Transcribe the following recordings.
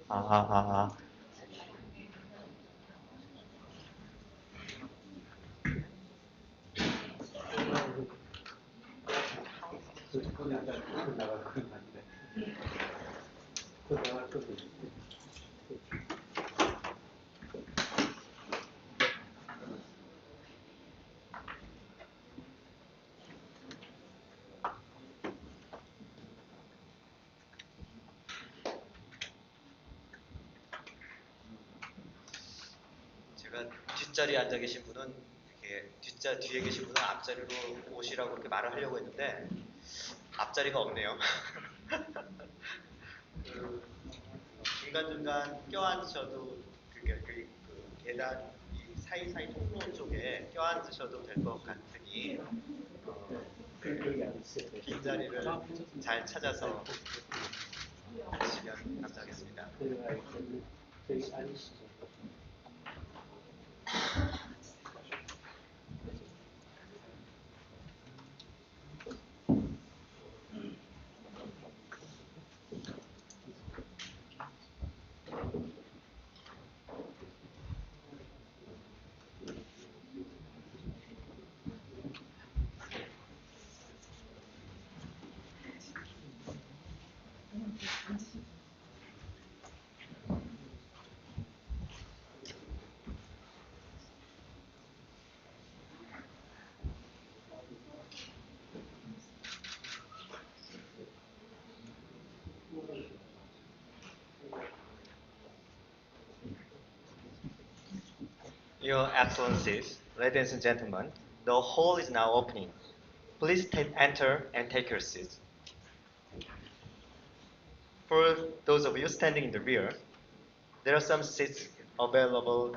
아, 아, 아. 제가 뒷자리에 앉아 계신 분은 이렇게 뒤에 계신 분은 앞자리로 오시라고 그렇게 말을 하려고 했는데 앞자리가 없네요. 그 중간중간 껴앉으셔도 그 계단 이 사이사이 통로 쪽에 껴앉으셔도 될 것 같으니 빈자리를 잘 찾아서 주시면 감사하겠습니다. Your Excellencies, ladies and gentlemen, the hall is now opening. Please enter and take your seats. For those of you standing in the rear, there are some seats available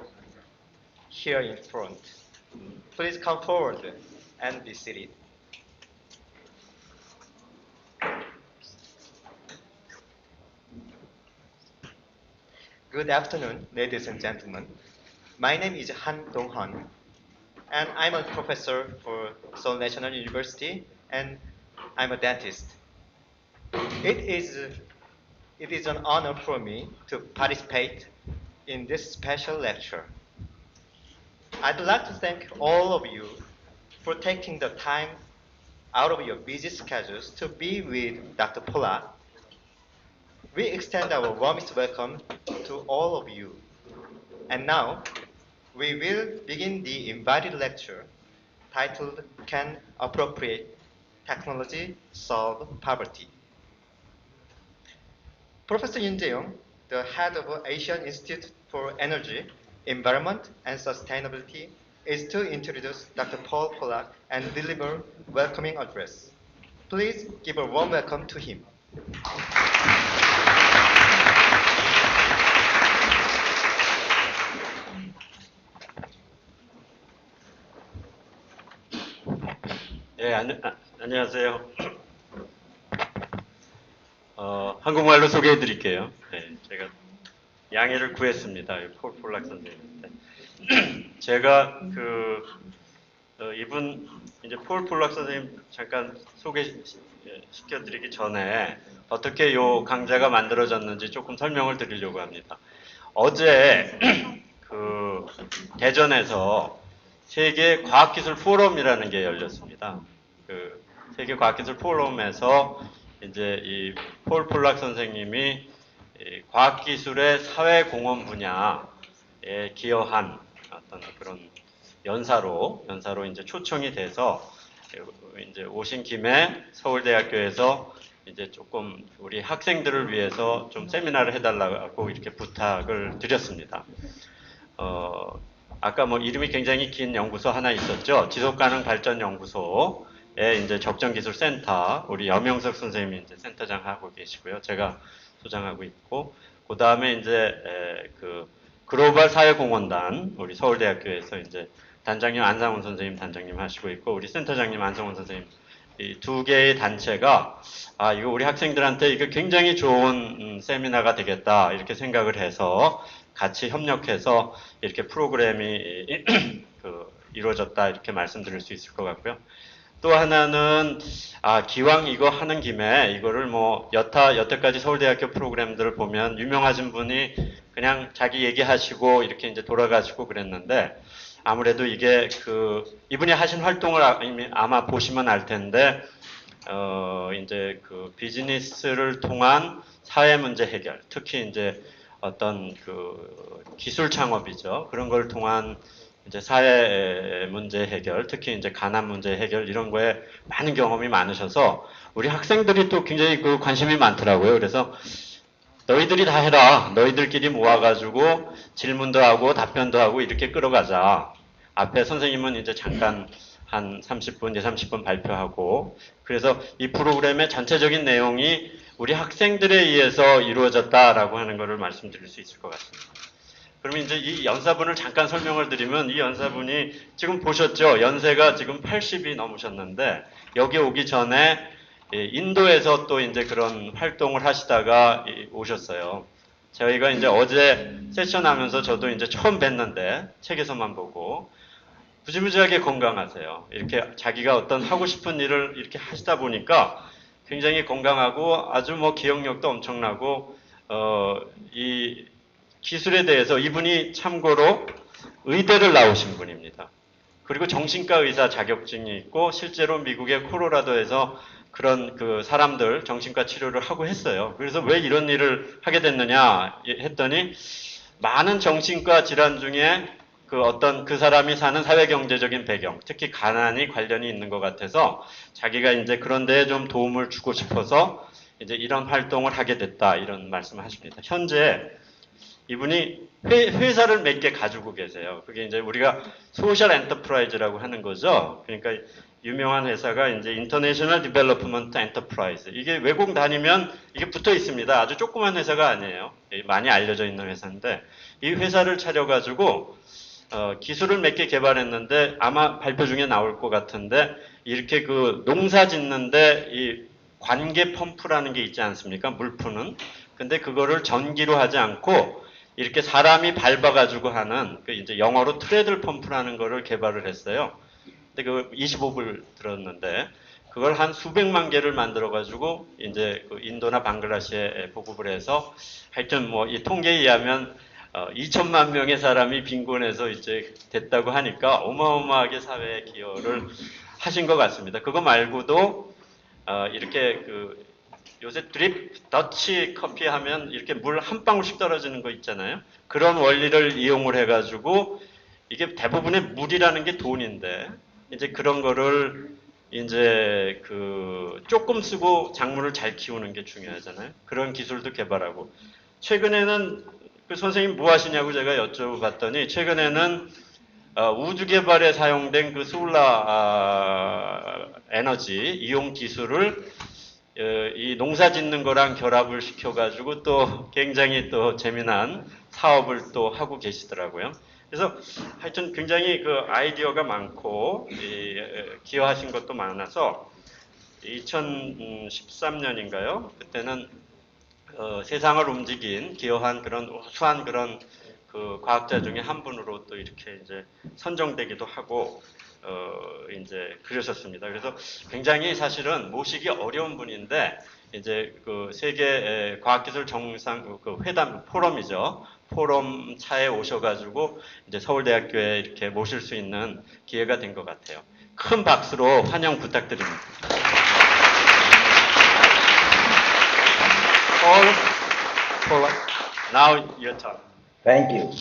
here in front. Please come forward and be seated. Good afternoon, ladies and gentlemen. My name is Han Dong-han, and I'm a professor for Seoul National University, and I'm a dentist. It is an honor for me to participate in this special lecture. I'd like to thank all of you for taking the time out of your busy schedules to be with Dr. Polak. We extend our warmest welcome to all of you. And now, we will begin the invited lecture titled Can Appropriate Technology Solve Poverty? Professor Yoon Jae-young, the head of Asian Institute for Energy, Environment and Sustainability, is to introduce Dr. Paul Polak and deliver welcoming address. Please give a warm welcome to him. 예, 안녕하세요. 한국말로 소개해 드릴게요. 네, 제가 양해를 구했습니다. 폴 폴락 선생님한테. 제가 이분 이제 폴 폴락 선생님 잠깐 소개시켜 드리기 전에 어떻게 요 강좌가 만들어졌는지 조금 설명을 드리려고 합니다. 어제 대전에서 세계 과학기술 포럼이라는 게 열렸습니다. 세계 과학기술 포럼에서 이제 이 폴 폴락 선생님이 과학기술의 사회공헌 분야에 기여한 어떤 그런 연사로 이제 초청이 돼서 이제 오신 김에 서울대학교에서 이제 조금 우리 학생들을 위해서 좀 세미나를 해달라고 이렇게 부탁을 드렸습니다. 아까 뭐 이름이 굉장히 긴 연구소 하나 있었죠. 지속가능발전연구소에 이제 적정기술센터, 우리 여명석 선생님이 이제 센터장 하고 계시고요. 제가 소장하고 있고, 그 다음에 이제 글로벌사회공헌단, 우리 서울대학교에서 이제 단장님 안상훈 선생님 단장님 하시고 있고, 우리 센터장님 안성훈 선생님, 이 두 개의 단체가 이거 우리 학생들한테 이거 굉장히 좋은 세미나가 되겠다 이렇게 생각을 해서 같이 협력해서 이렇게 프로그램이 이루어졌다 이렇게 말씀드릴 수 있을 것 같고요. 또 하나는 기왕 이거 하는 김에 이거를 뭐 여태까지 서울대학교 프로그램들을 보면 유명하신 분이 그냥 자기 얘기하시고 이렇게 이제 돌아가시고 그랬는데 아무래도 이게 이분이 하신 활동을 아마 보시면 알 텐데 이제 비즈니스를 통한 사회 문제 해결, 특히 이제 어떤 기술 창업이죠. 그런 걸 통한 이제 사회 문제 해결, 특히 이제 가난 문제 해결 이런 거에 많은 경험이 많으셔서 우리 학생들이 또 굉장히 관심이 많더라고요. 그래서 너희들이 다 해라. 너희들끼리 모아가지고 질문도 하고 답변도 하고 이렇게 끌어가자. 앞에 선생님은 이제 잠깐 한 30분, 30분 발표하고 그래서 이 프로그램의 전체적인 내용이 우리 학생들에 의해서 이루어졌다라고 하는 것을 말씀드릴 수 있을 것 같습니다. 그러면 이제 이 연사분을 잠깐 설명을 드리면 이 연사분이 지금 보셨죠? 연세가 지금 80이 넘으셨는데 여기 오기 전에 인도에서 또 이제 그런 활동을 하시다가 오셨어요. 저희가 이제 어제 세션 하면서 저도 이제 처음 뵀는데 책에서만 보고 무지무지하게 건강하세요. 이렇게 자기가 어떤 하고 싶은 일을 이렇게 하시다 보니까 굉장히 건강하고 아주 뭐 기억력도 엄청나고 이 기술에 대해서 이분이 참고로 의대를 나오신 분입니다. 그리고 정신과 의사 자격증이 있고 실제로 미국의 콜로라도에서 그런 사람들 정신과 치료를 하고 했어요. 그래서 왜 이런 일을 하게 됐느냐 했더니 많은 정신과 질환 중에 어떤 그 사람이 사는 사회경제적인 배경, 특히 가난이 관련이 있는 것 같아서 자기가 이제 그런 데에 좀 도움을 주고 싶어서 이제 이런 활동을 하게 됐다 이런 말씀을 하십니다. 현재 이분이 회사를 몇 개 가지고 계세요. 그게 이제 우리가 소셜 엔터프라이즈라고 하는 거죠. 그러니까 유명한 회사가 이제 인터내셔널 디벨롭먼트 엔터프라이즈. 이게 외국 다니면 이게 붙어 있습니다. 아주 조그만 회사가 아니에요. 많이 알려져 있는 회사인데 이 회사를 차려가지고 기술을 몇 개 개발했는데 아마 발표 중에 나올 것 같은데 이렇게 농사 짓는데 이 관계 펌프라는 게 있지 않습니까? 물 푸는. 근데 그거를 전기로 하지 않고 이렇게 사람이 밟아가지고 하는 이제 영어로 트레들 펌프라는 거를 개발을 했어요. 근데 25불 들었는데 그걸 한 수백만 개를 만들어가지고 이제 인도나 방글라시에 보급을 해서 하여튼 뭐 이 통계에 의하면 2천만 명의 사람이 빈곤해서 이제 됐다고 하니까 어마어마하게 사회에 기여를 하신 것 같습니다. 그거 말고도 이렇게 요새 드립 더치 커피 하면 이렇게 물 한 방울씩 떨어지는 거 있잖아요. 그런 원리를 이용을 해가지고 이게 대부분의 물이라는 게 돈인데 이제 그런 거를 이제 조금 쓰고 작물을 잘 키우는 게 중요하잖아요. 그런 기술도 개발하고 최근에는 선생님 뭐 하시냐고 제가 여쭤봤더니 최근에는 우주 개발에 사용된 솔라 에너지 이용 기술을 이 농사 짓는 거랑 결합을 시켜가지고 또 굉장히 또 재미난 사업을 또 하고 계시더라고요. 그래서 하여튼 굉장히 아이디어가 많고 기여하신 것도 많아서 2013년인가요? 그때는 세상을 움직인 기여한 그런 우수한 그런 과학자 중에 한 분으로 또 이렇게 이제 선정되기도 하고 이제 그러셨습니다. 그래서 굉장히 사실은 모시기 어려운 분인데 이제 세계 과학기술 정상 회담 포럼이죠. 포럼 차에 오셔가지고 이제 서울대학교에 이렇게 모실 수 있는 기회가 된 것 같아요. 큰 박수로 환영 부탁드립니다. Polak, now your turn. Thank you.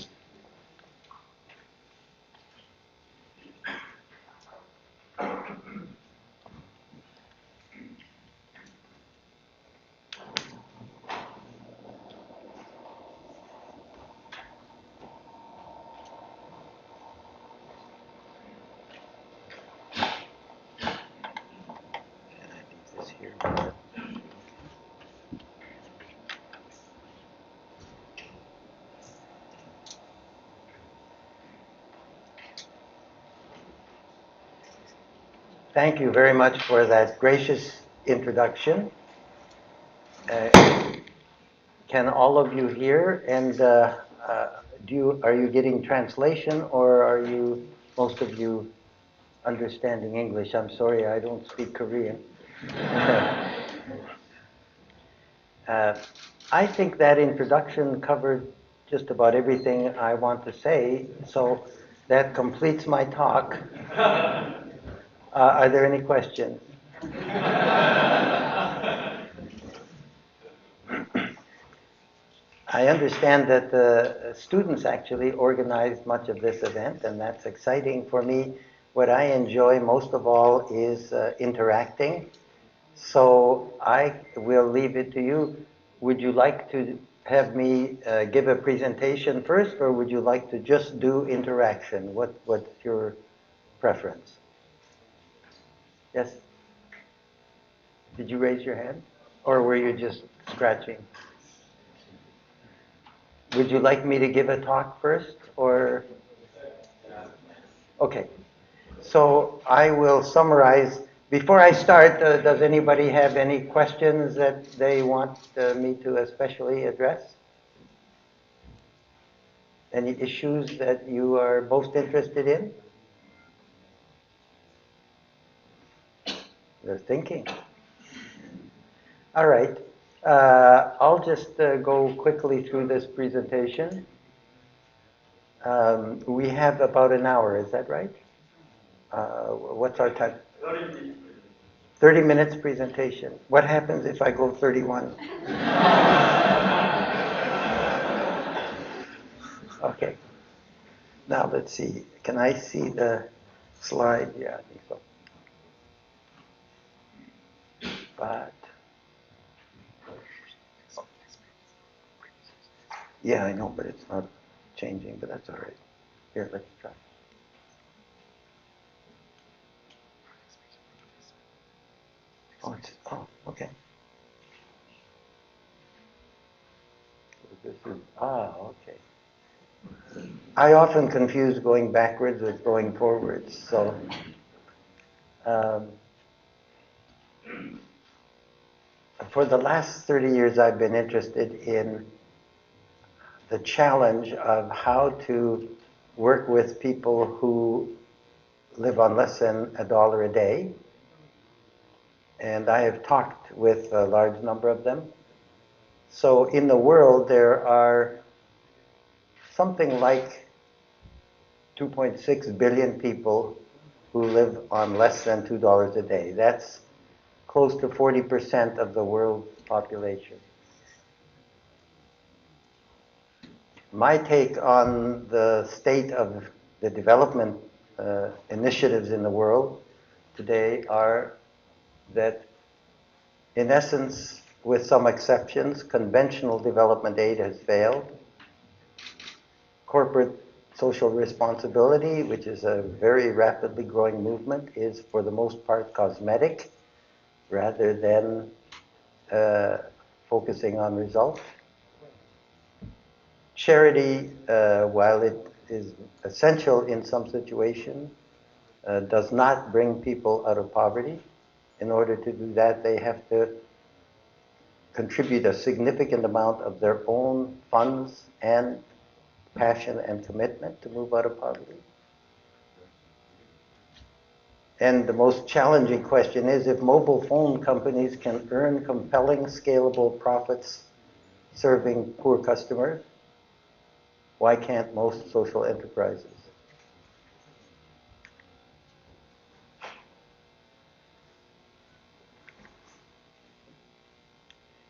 Thank you very much for that gracious introduction. Can all of you hear? And are you getting translation, or are most of you understanding English. I'm sorry, I don't speak Korean. I think that introduction covered just about everything I want to say, so that completes my talk. Are there any questions? I understand that the students actually organized much of this event, and that's exciting for me. What I enjoy most of all is interacting. So I will leave it to you. Would you like to have me give a presentation first, or would you like to just do interaction? What's your preference? Yes? Did you raise your hand? Or were you just scratching? Would you like me to give a talk first, or? Okay. So I will summarize. Before I start, does anybody have any questions that they want me to especially address? Any issues that you are most interested in? They're thinking. All right. I'll just go quickly through this presentation. We have about an hour, is that right? What's our time? 30 minutes presentation. What happens if I go 31? Okay. Now let's see. Can I see the slide? Yeah, I think so. But yeah, I know, but it's not changing, but that's all right. Here, let's try. Okay. This is, okay. I often confuse going backwards with going forwards, so for the last 30 years I've been interested in the challenge of how to work with people who live on less than $1 a day. And I have talked with a large number of them. So in the world, there are something like 2.6 billion people who live on less than $2 a day. That's close to 40% of the world's population. My take on the state of the development initiatives in the world today are that, in essence, with some exceptions, conventional development aid has failed. Corporate social responsibility, which is a very rapidly growing movement, is for the most part cosmetic rather than focusing on results. Charity, while it is essential in some situations, does not bring people out of poverty. In order to do that, they have to contribute a significant amount of their own funds and passion and commitment to move out of poverty. And the most challenging question is, if mobile phone companies can earn compelling, scalable profits serving poor customers, why can't most social enterprises?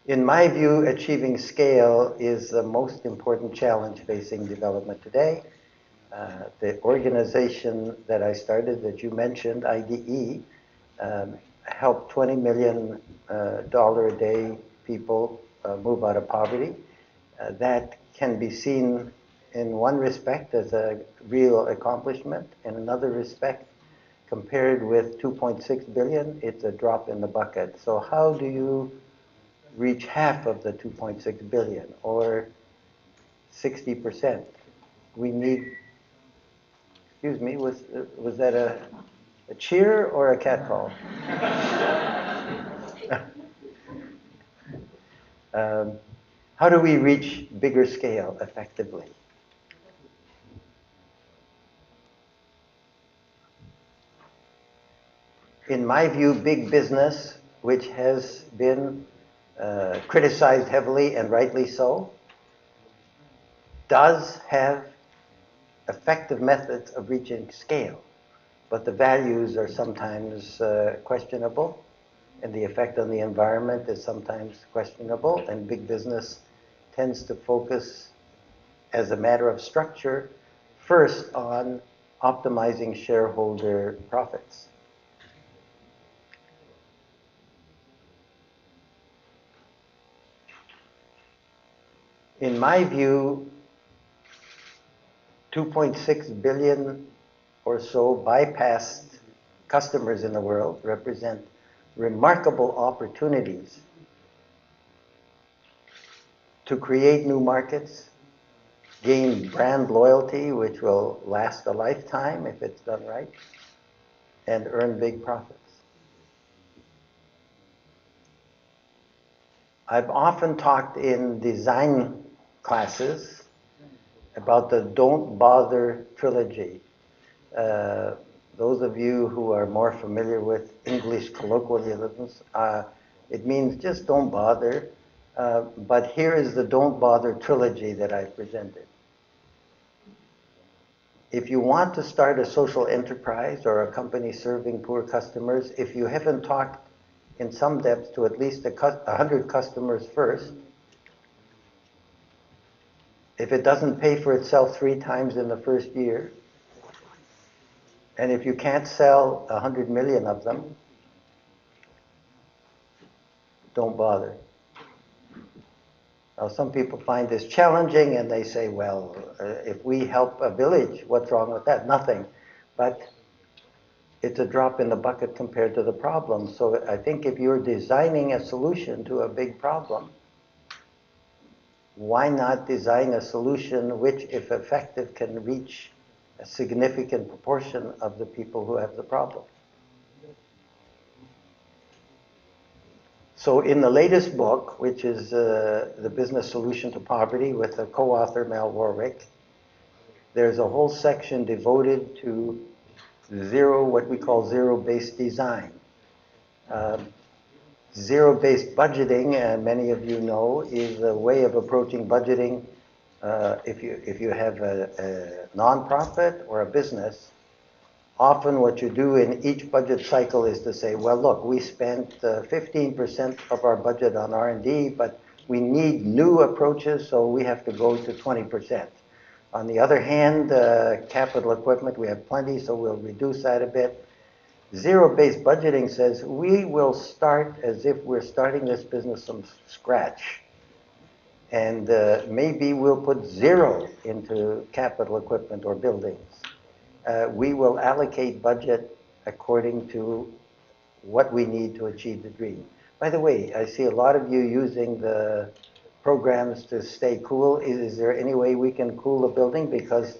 In my view, achieving scale is the most important challenge facing development today. The organization that I started, that you mentioned, IDE, helped 20 million dollar a day people move out of poverty. That can be seen in one respect as a real accomplishment. In another respect, compared with 2.6 billion, it's a drop in the bucket. So how do you reach half of the 2.6 billion or 60%? We need, excuse me, was that a cheer or a catcall? How do we reach bigger scale effectively? in my view, big business, which has been criticized heavily and rightly so, does have effective methods of reaching scale, but the values are sometimes questionable, and the effect on the environment is sometimes questionable, and big business tends to focus, as a matter of structure, first on optimizing shareholder profits. In my view, 2.6 billion or so bypassed customers in the world represent remarkable opportunities to create new markets, gain brand loyalty, which will last a lifetime if it's done right, and earn big profits. I've often talked in design classes about the Don't Bother trilogy. Those of you who are more familiar with English colloquialisms, it means just don't bother. But here is the Don't Bother trilogy that I presented. If you want to start a social enterprise or a company serving poor customers, if you haven't talked in some depth to at least 100 customers first, if it doesn't pay for itself 3 times in the first year, and if you can't sell 100 million of them, don't bother. Now, some people find this challenging and they say, well, if we help a village, what's wrong with that? Nothing. But it's a drop in the bucket compared to the problem. So I think if you're designing a solution to a big problem, why not design a solution which, if effective, can reach a significant proportion of the people who have the problem? So in the latest book, which is The Business Solution to Poverty with the co-author Mel Warwick, there's a whole section devoted to what we call zero-based design. Zero-based budgeting, many of you know, is a way of approaching budgeting. If you have a nonprofit or a business, often what you do in each budget cycle is to say, well, look, we spent 15% of our budget on R&D, but we need new approaches, so we have to go to 20%. On the other hand, capital equipment, we have plenty, so we'll reduce that a bit. Zero-based budgeting says we will start as if we're starting this business from scratch. And maybe we'll put 0 into capital equipment or buildings. We will allocate budget according to what we need to achieve the dream. By the way, I see a lot of you using the programs to stay cool. Is there any way we can cool a building? Because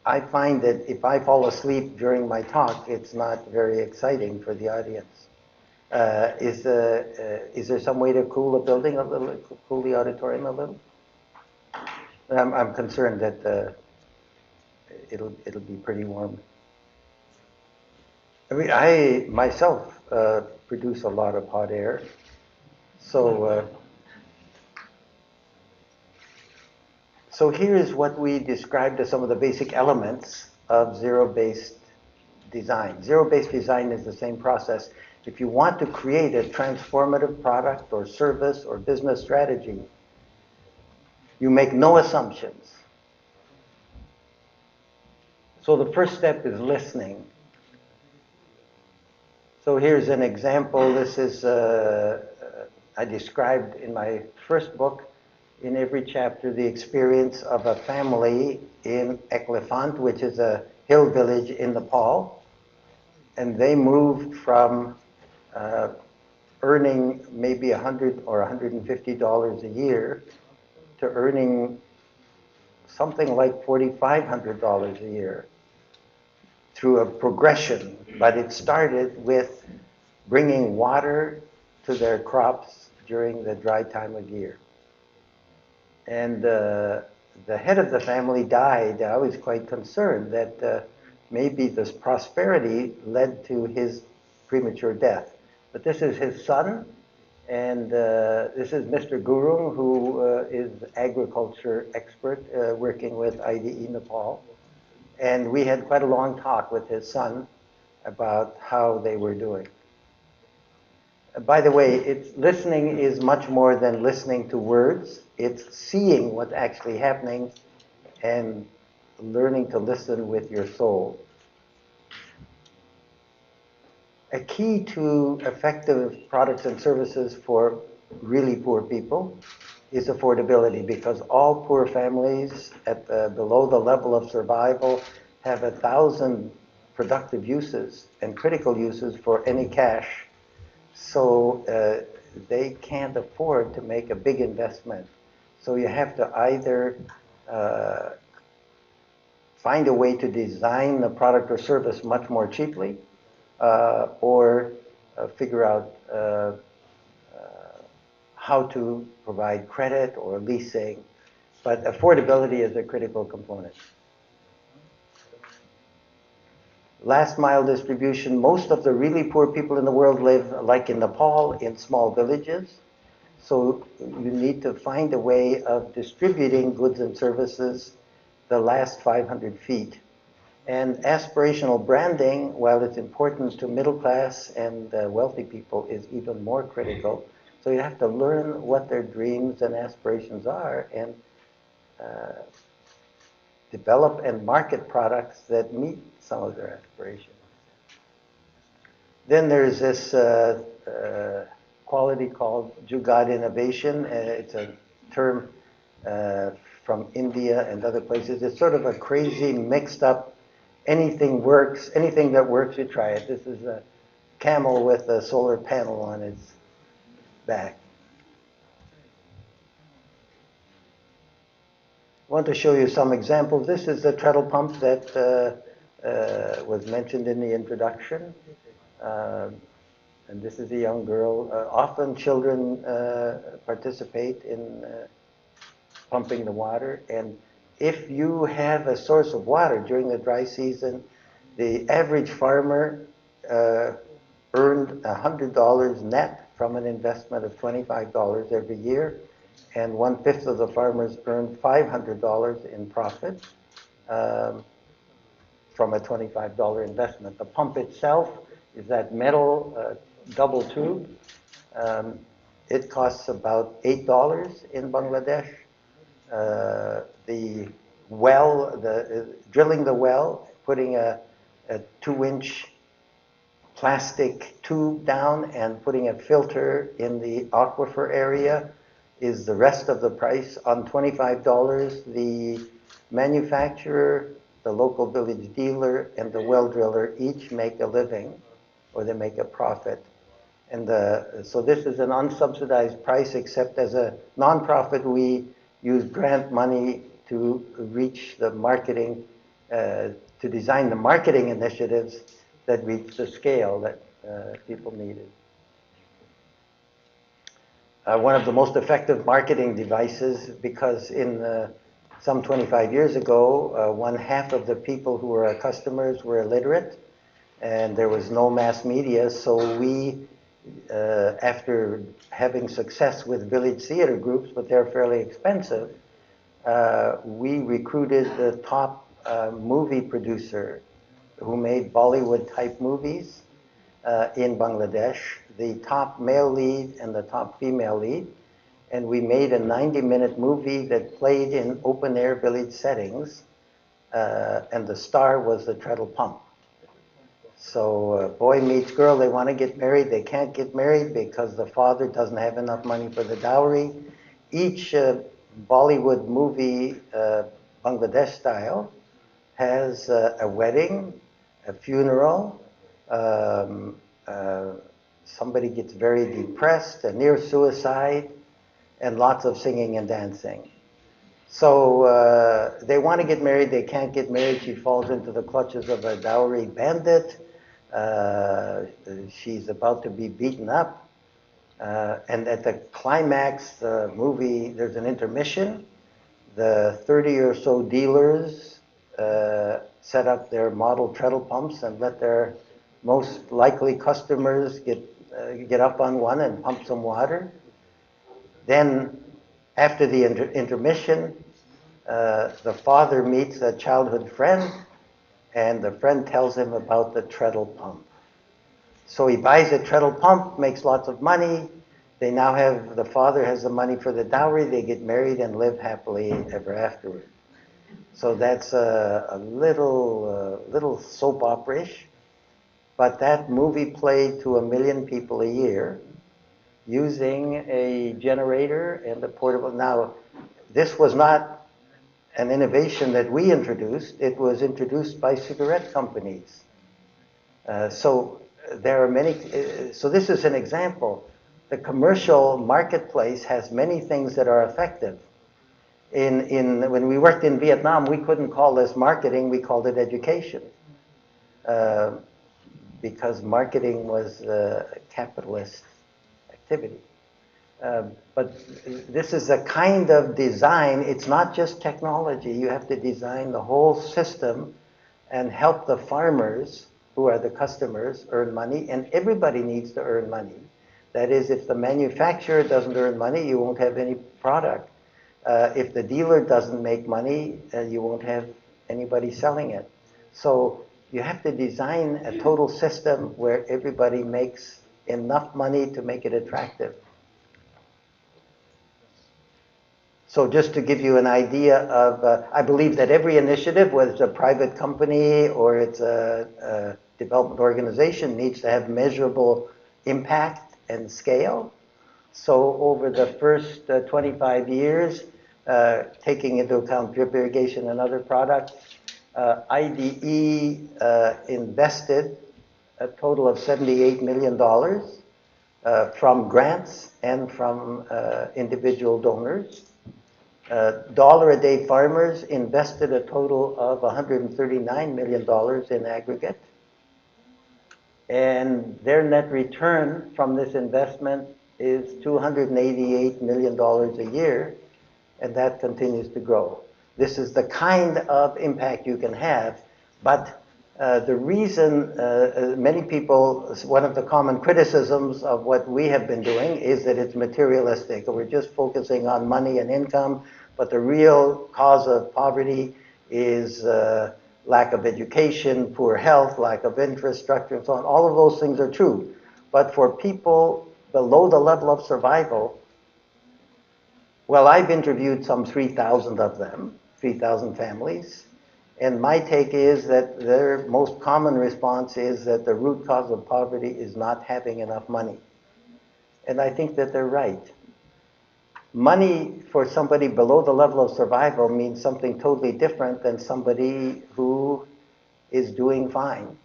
I find that if I fall asleep during my talk, it's not very exciting for the audience. Is there some way to cool a building a little, cool the auditorium a little? I'm concerned that it'll be pretty warm. I mean, I myself produce a lot of hot air, so here's what we described as some of the basic elements of zero-based design. Zero-based design is the same process. If you want to create a transformative product or service or business strategy, you make no assumptions. So the first step is listening. So here's an example. This is, I described in my first book, in every chapter, the experience of a family in Eklefant, which is a hill village in Nepal. And they moved from earning maybe $100 or $150 a year to earning something like $4,500 a year through a progression. But it started with bringing water to their crops during the dry time of year. And the head of the family died. I was quite concerned that maybe this prosperity led to his premature death. But this is his son, and this is Mr. Gurung, who is agriculture expert working with IDE Nepal. And we had quite a long talk with his son about how they were doing. By the way, listening is much more than listening to words. It's seeing what's actually happening and learning to listen with your soul. A key to effective products and services for really poor people is affordability, because all poor families at below the level of survival have 1,000 productive uses and critical uses for any cash. So they can't afford to make a big investment. So you have to either find a way to design the product or service much more cheaply, or figure out how to provide credit or leasing. But affordability is a critical component. Last mile distribution. Most of the really poor people in the world live, like in Nepal, in small villages. So you need to find a way of distributing goods and services the last 500 feet. And aspirational branding, while it's important to middle class and wealthy people, is even more critical. So you have to learn what their dreams and aspirations are and develop and market products that meet some of their aspirations. Then there's this quality called Jugaad innovation. It's a term from India and other places. It's sort of a crazy, mixed up, anything works, anything that works, you try it. This is a camel with a solar panel on its back. I want to show you some examples. This is the treadle pump that was mentioned in the introduction. And this is a young girl. Often children participate in pumping the water. And if you have a source of water during the dry season, the average farmer earned $100 net from an investment of $25 every year. And 1/5 of the farmers earned $500 in profit from a $25 investment. The pump itself is that metal double tube. It costs about $8 in Bangladesh. The well, drilling the well, putting a 2-inch plastic tube down and putting a filter in the aquifer area is the rest of the price. On $25, the manufacturer, the local village dealer, and the well driller each make a living, or they make a profit. And so this is an unsubsidized price, except as a nonprofit, we use grant money to reach the marketing, to design the marketing initiatives that reach the scale that people needed. One of the most effective marketing devices, because in some 25 years ago, 1/2 of the people who were our customers were illiterate, and there was no mass media, so we, after having success with village theater groups, but they're fairly expensive, we recruited the top movie producer who made Bollywood-type movies in Bangladesh, the top male lead and the top female lead, and we made a 90-minute movie that played in open-air village settings, and the star was the treadle pump. So boy meets girl, they want to get married, they can't get married because the father doesn't have enough money for the dowry. Each Bollywood movie, Bangladesh style, has a wedding, a funeral, somebody gets very depressed, a near suicide, and lots of singing and dancing. So they want to get married, they can't get married, she falls into the clutches of a dowry bandit, she's about to be beaten up, and at the climax the movie, there's an intermission. The 30 or so dealers set up their model treadle pumps and let their most likely customers get up on one and pump some water. Then, after the intermission, the father meets a childhood friend, and the friend tells him about the treadle pump. So he buys a treadle pump, makes lots of money. They now have, the father has the money for the dowry, they get married and live happily ever afterward. So that's a little soap opera-ish, but that movie played to 1 million people a year using a generator and a portable. Now, this was not an innovation that we introduced, it was introduced by cigarette companies. So there are many, so this is an example. The commercial marketplace has many things that are effective. When we worked in Vietnam, we couldn't call this marketing, we called it education. Because marketing was a capitalist activity. But this is a kind of design, it's not just technology, you have to design the whole system and help the farmers, who are the customers, earn money, and everybody needs to earn money. That is, if the manufacturer doesn't earn money, you won't have any product. If the dealer doesn't make money, you won't have anybody selling it. So you have to design a total system where everybody makes enough money to make it attractive. So just to give you an idea of, I believe that every initiative, whether it's a private company or it's a development organization, needs to have measurable impact and scale. So over the first 25 years, taking into account drip irrigation and other products, IDE invested a total of $78 million from grants and from individual donors. Dollar a Day Farmers invested a total of $139 million in aggregate. And their net return from this investment is $288 million a year, and that continues to grow. This is the kind of impact you can have, but the reason many people, one of the common criticisms of what we have been doing is that it's materialistic. We're just focusing on money and income, but the real cause of poverty is lack of education, poor health, lack of infrastructure, and so on. All of those things are true. But for people below the level of survival, well, I've interviewed some 3,000 of them, 3,000 families, and my take is that their most common response is that the root cause of poverty is not having enough money. And I think that they're right. Money for somebody below the level of survival means something totally different than somebody who is doing fine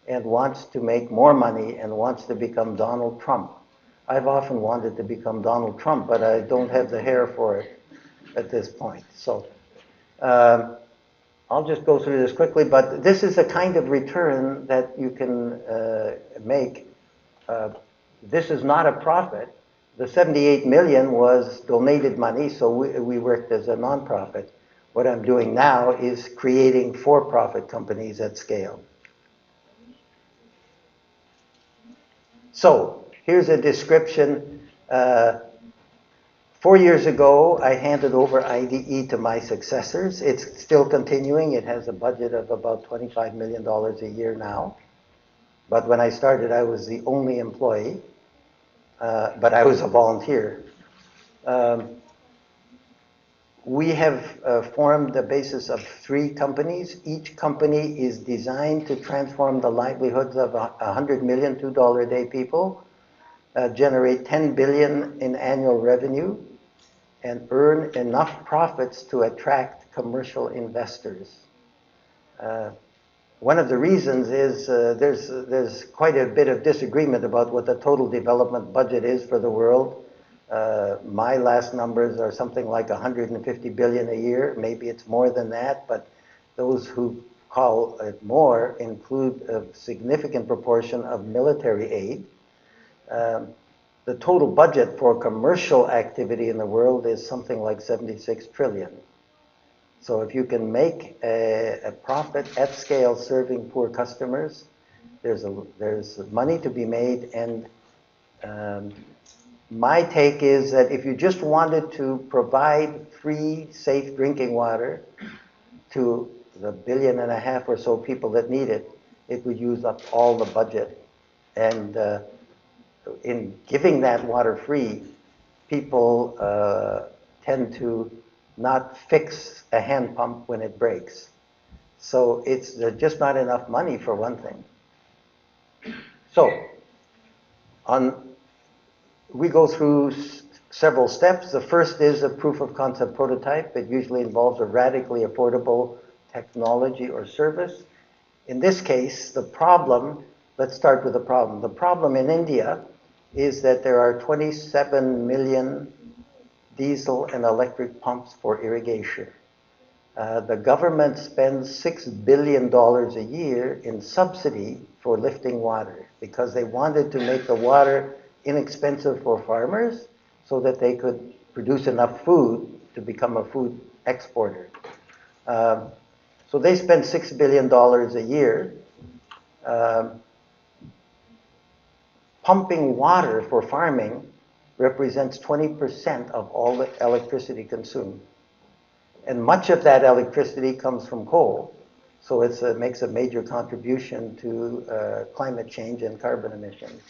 and wants to make more money and wants to become Donald Trump. I've often wanted to become Donald Trump, but I don't have the hair for it at this point. So I'll just go through this quickly, but this is a kind of return that you can make. This is not a profit. The 78 million was donated money, so we worked as a nonprofit. What I'm doing now is creating for-profit companies at scale. So here's a description. 4 years ago, I handed over IDE to my successors. It's still continuing. It has a budget of about $25 million a year now. But when I started, I was the only employee. But I was a volunteer. We have formed the basis of 3 companies. Each company is designed to transform the livelihoods of 100 million $2 a day people, generate 10 billion in annual revenue, and earn enough profits to attract commercial investors. One of the reasons is there's quite a bit of disagreement about what the total development budget is for the world. My last numbers are something like 150 billion a year. Maybe it's more than that, but those who call it more include a significant proportion of military aid. The total budget for commercial activity in the world is something like 76 trillion. So if you can make a profit at scale serving poor customers, there's money to be made. And my take is that if you just wanted to provide free, safe drinking water to the 1.5 billion or so people that need it, it would use up all the budget. And in giving that water free, people tend to not fix a hand pump when it breaks. So there's just not enough money for one thing. So we go through several steps. The first is a proof of concept prototype. It usually involves a radically affordable technology or service. In this case, the problem, let's start with the problem. The problem in India is that there are 27 million diesel and electric pumps for irrigation. The government spends $6 billion a year in subsidy for lifting water because they wanted to make the water inexpensive for farmers so that they could produce enough food to become a food exporter. So they spend $6 billion a year. Pumping water for farming represents 20% of all the electricity consumed. And much of that electricity comes from coal. So it makes a major contribution to climate change and carbon emissions.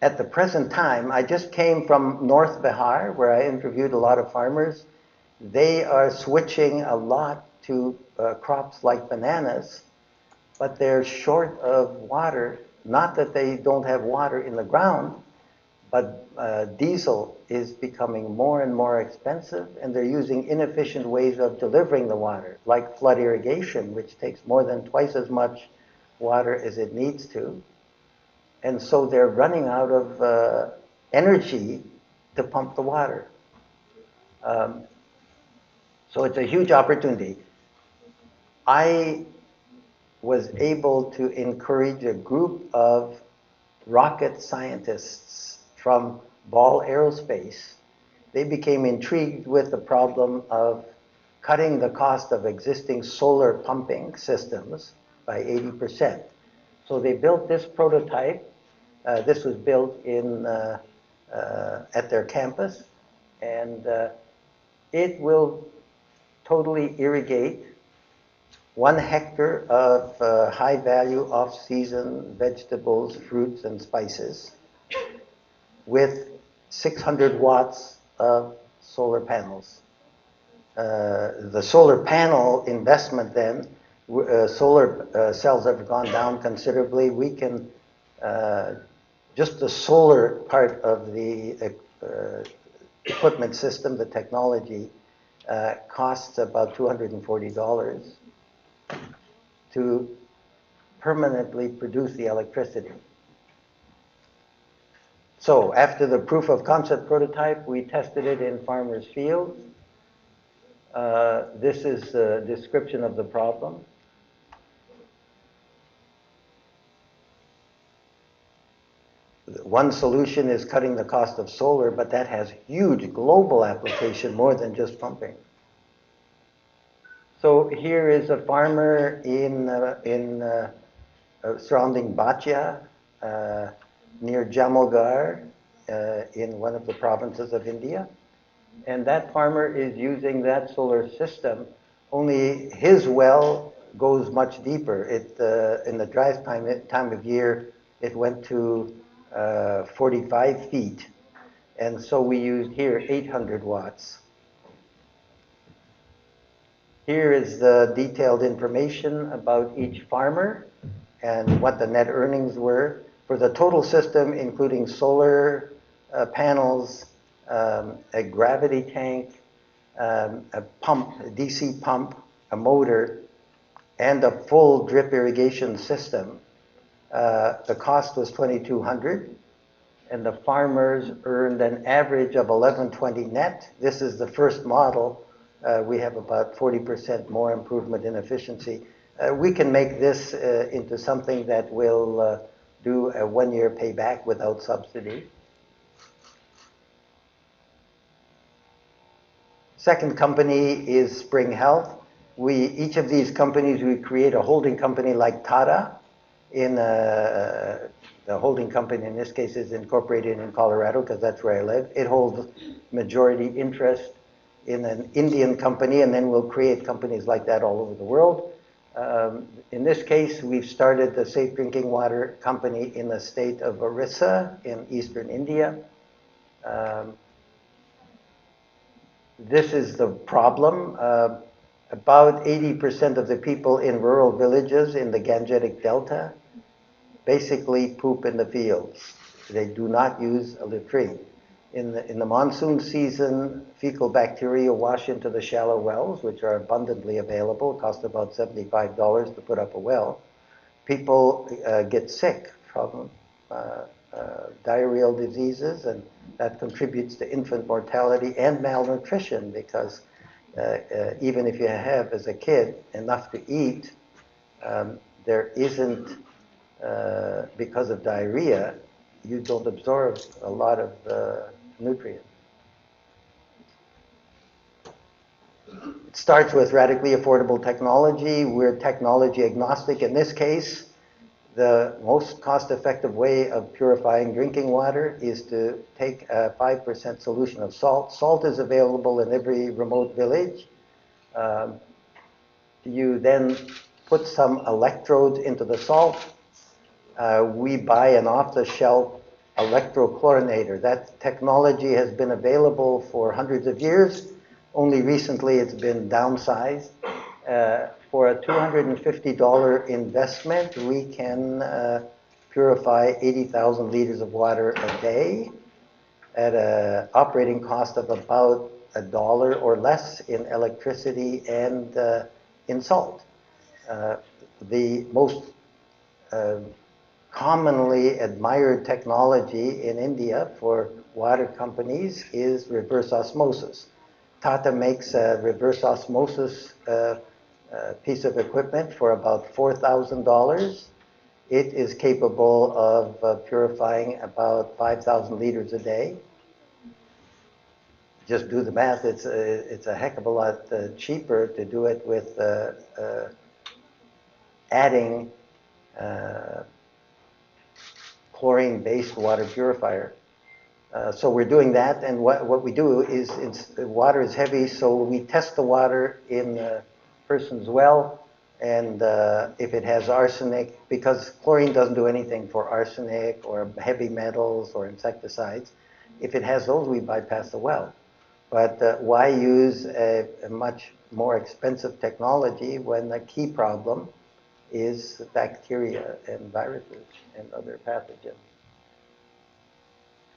At the present time, I just came from North Bihar, where I interviewed a lot of farmers. They are switching a lot to crops like bananas, but they're short of water. Not that they don't have water in the ground, but diesel is becoming more and more expensive, and they're using inefficient ways of delivering the water, like flood irrigation, which takes more than twice as much water as it needs to. And so they're running out of energy to pump the water. So it's a huge opportunity. I was able to encourage a group of rocket scientists from Ball Aerospace. They became intrigued with the problem of cutting the cost of existing solar pumping systems by 80%. So they built this prototype. This was built at their campus, and it will totally irrigate 1 hectare of high-value off-season vegetables, fruits, and spices with 600 watts of solar panels. The solar panel investment then, solar cells have gone down considerably. We can, just the solar part of the equipment system, the technology, costs about $240 to permanently produce the electricity. So after the proof of concept prototype, we tested it in farmers' fields. This is a description of the problem. One solution is cutting the cost of solar, but that has huge global application, more than just pumping. So here is a farmer in surrounding Bhatia, near Jamnagar, in one of the provinces of India. And that farmer is using that solar system, only his well goes much deeper. In the driest time of year, it went to 45 feet. And so we used here 800 watts. Here is the detailed information about each farmer and what the net earnings were. For the total system, including solar panels, a gravity tank, a pump, a DC pump, a motor, and a full drip irrigation system, the cost was $2,200, and the farmers earned an average of $1,120 net. This is the first model. We have about 40% more improvement in efficiency. We can make this into something that will do a 1-year payback without subsidy. Second company is Spring Health. Each of these companies, we create a holding company like Tata. The holding company in this case is incorporated in Colorado because that's where I live. It holds majority interest in an Indian company, and then we'll create companies like that all over the world. In this case, we've started the Safe Drinking Water Company in the state of Orissa in eastern India. This is the problem. About 80% of the people in rural villages in the Gangetic Delta basically poop in the fields. They do not use a latrine. In the monsoon season, fecal bacteria wash into the shallow wells, which are abundantly available. It costs about $75 to put up a well. People get sick from diarrheal diseases, and that contributes to infant mortality and malnutrition because even if you have, as a kid, enough to eat, there isn't, because of diarrhea, you don't absorb a lot of nutrients. It starts with radically affordable technology. We're technology agnostic. In this case, the most cost-effective way of purifying drinking water is to take a 5% solution of salt. Salt is available in every remote village. You then put some electrodes into the salt. We buy an off-the-shelf electrochlorinator. That technology has been available for hundreds of years. Only recently it's been downsized. For a $250 investment, we can purify 80,000 liters of water a day at an operating cost of about $1 or less in electricity and in salt. The most commonly admired technology in India for water companies is reverse osmosis. Tata makes a reverse osmosis piece of equipment for about $4,000. It is capable of purifying about 5,000 liters a day. Just do the math. It's a heck of a lot cheaper to do it with adding chlorine-based water purifier. So we're doing that, and what we do is, the water is heavy, so we test the water in the person's well, and if it has arsenic, because chlorine doesn't do anything for arsenic or heavy metals or insecticides, if it has those, we bypass the well. But why use a much more expensive technology when the key problem is bacteria and viruses and other pathogens?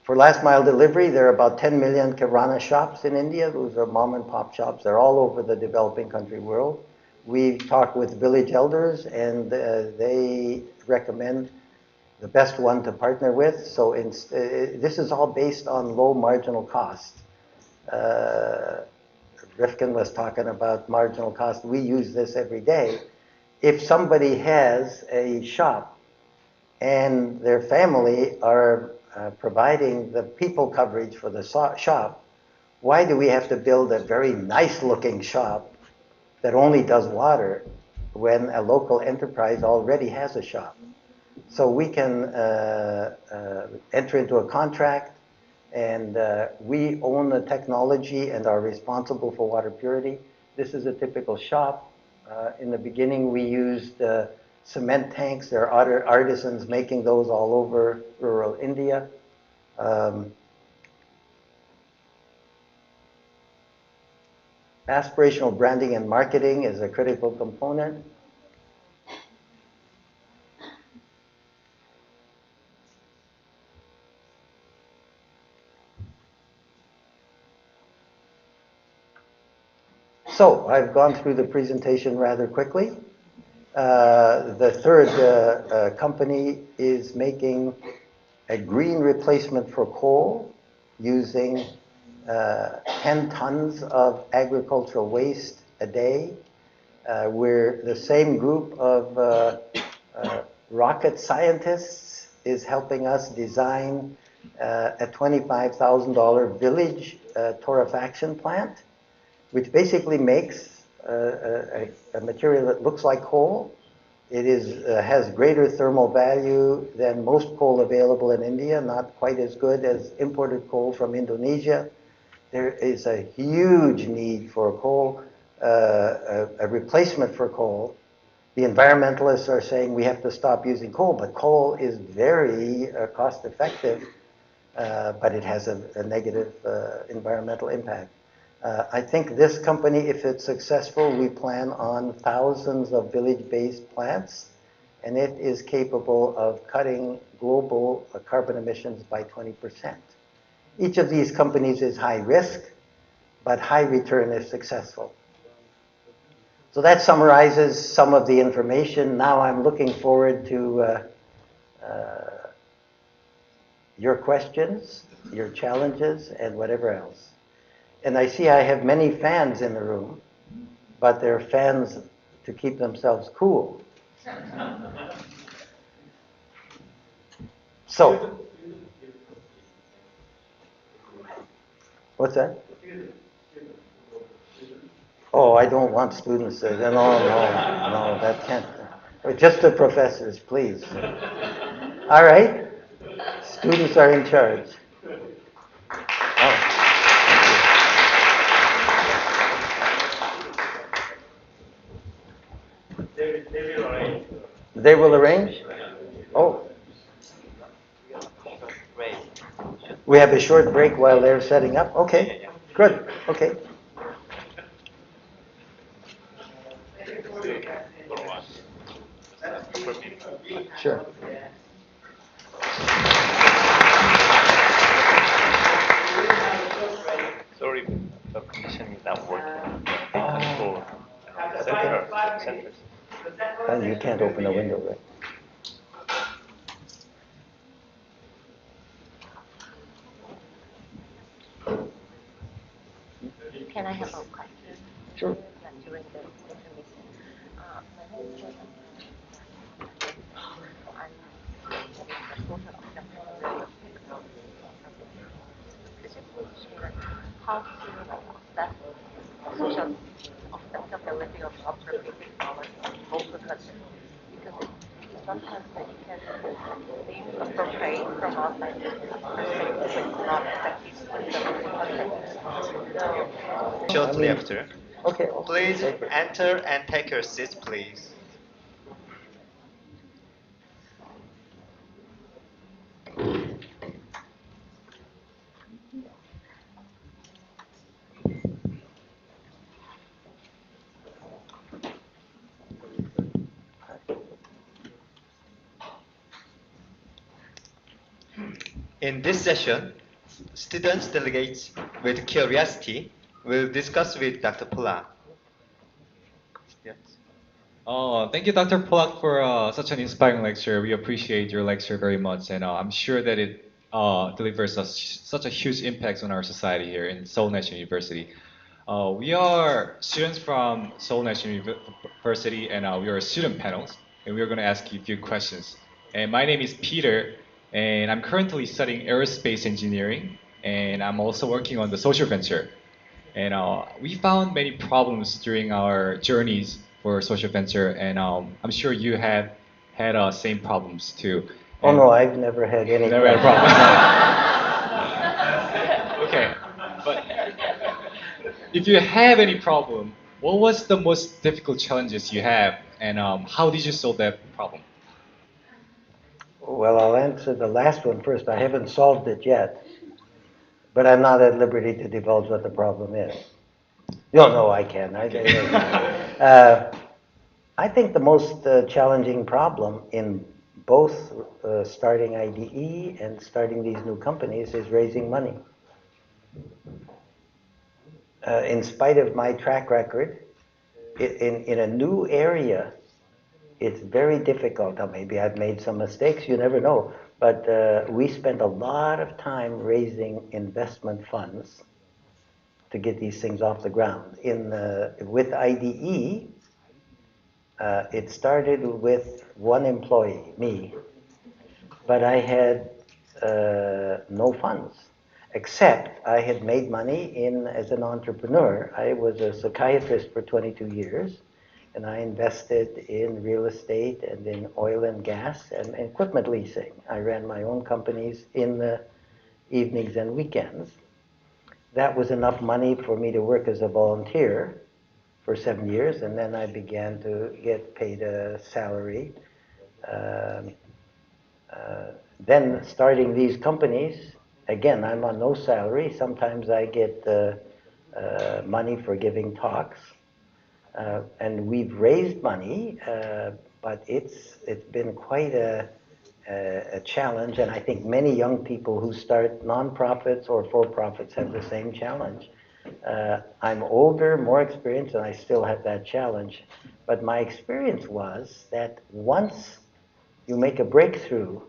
For last mile delivery, there are about 10 million kirana shops in India. Those are mom and pop shops. They're all over the developing country world. We talk with village elders, and they recommend the best one to partner with. So this is all based on low marginal cost. Rifkin was talking about marginal cost. We use this every day. If somebody has a shop and their family are providing the people coverage for the shop, why do we have to build a very nice looking shop that only does water when a local enterprise already has a shop? So we can enter into a contract, and we own the technology and are responsible for water purity. This is a typical shop. In the beginning, we used cement tanks. There are other artisans making those all over rural India. Aspirational branding and marketing is a critical component. So I've gone through the presentation rather quickly. The third company is making a green replacement for coal using 10 tons of agricultural waste a day. We're the same group of rocket scientists is helping us design a $25,000 village torrefaction plant. which basically makes a material that looks like coal. It has greater thermal value than most coal available in India, not quite as good as imported coal from Indonesia. There is a huge need for coal, a replacement for coal. The environmentalists are saying we have to stop using coal, but coal is very cost effective, but it has a negative environmental impact. I think this company, if it's successful, we plan on thousands of village-based plants, and it is capable of cutting global carbon emissions by 20%. Each of these companies is high risk, but high return if successful. So that summarizes some of the information. Now I'm looking forward to your questions, your challenges, and whatever else. And I see I have many fans in the room, but they're fans to keep themselves cool. So, what's that? Oh, I don't want students to, no, that can't. Just the professors, please. All right, students are in charge. Oh. They will arrange? Oh. We have a short break while they're setting up? Okay, good, okay. Sure. Sorry, the condition is not working. Control centers. And you can't open a window, right? Can I have a question? Sure. During the intermission. My name is I'm the social entrepreneurial technology. Could you please share how to assess social acceptability of appropriate technology in local countries? Because sometimes you can seem appropriate from outside perspective, but it's not effective in the local context. Shortly after. Okay. Please enter and take your seats, please. In this session, students delegates with curiosity will discuss with Dr. Polak. Yes. Thank you, Dr. Polak, for such an inspiring lecture. We appreciate your lecture very much, and I'm sure that it delivers such a huge impact on our society here in Seoul National University. We are students from Seoul National University, and we are student panels, and we are going to ask you a few questions. And my name is Peter, and I'm currently studying aerospace engineering, and I'm also working on the social venture. And we found many problems during our journeys for social venture, and I'm sure you have had same problems too. Oh no, I've never had any never had a problem. Okay, but if you have any problem, what was the most difficult challenges you have, and how did you solve that problem? Well, I'll answer the last one first. I haven't solved it yet, but I'm not at liberty to divulge what the problem is. No, I can. I think the most challenging problem in both starting IDE and starting these new companies is raising money. In spite of my track record, in a new area, it's very difficult. Now, maybe I've made some mistakes, you never know. But we spend a lot of time raising investment funds to get these things off the ground. With IDE, it started with one employee, me, but I had no funds, except I had made money as an entrepreneur. I was a psychiatrist for 22 years, and I invested in real estate and in oil and gas and equipment leasing. I ran my own companies in the evenings and weekends. That was enough money for me to work as a volunteer for 7 years, and then I began to get paid a salary. Then starting these companies, again, I'm on no salary. Sometimes I get money for giving talks. And we've raised money, but it's been quite a challenge. And I think many young people who start nonprofits or for-profits have the same challenge. I'm older, more experienced, and I still have that challenge. But my experience was that once you make a breakthrough,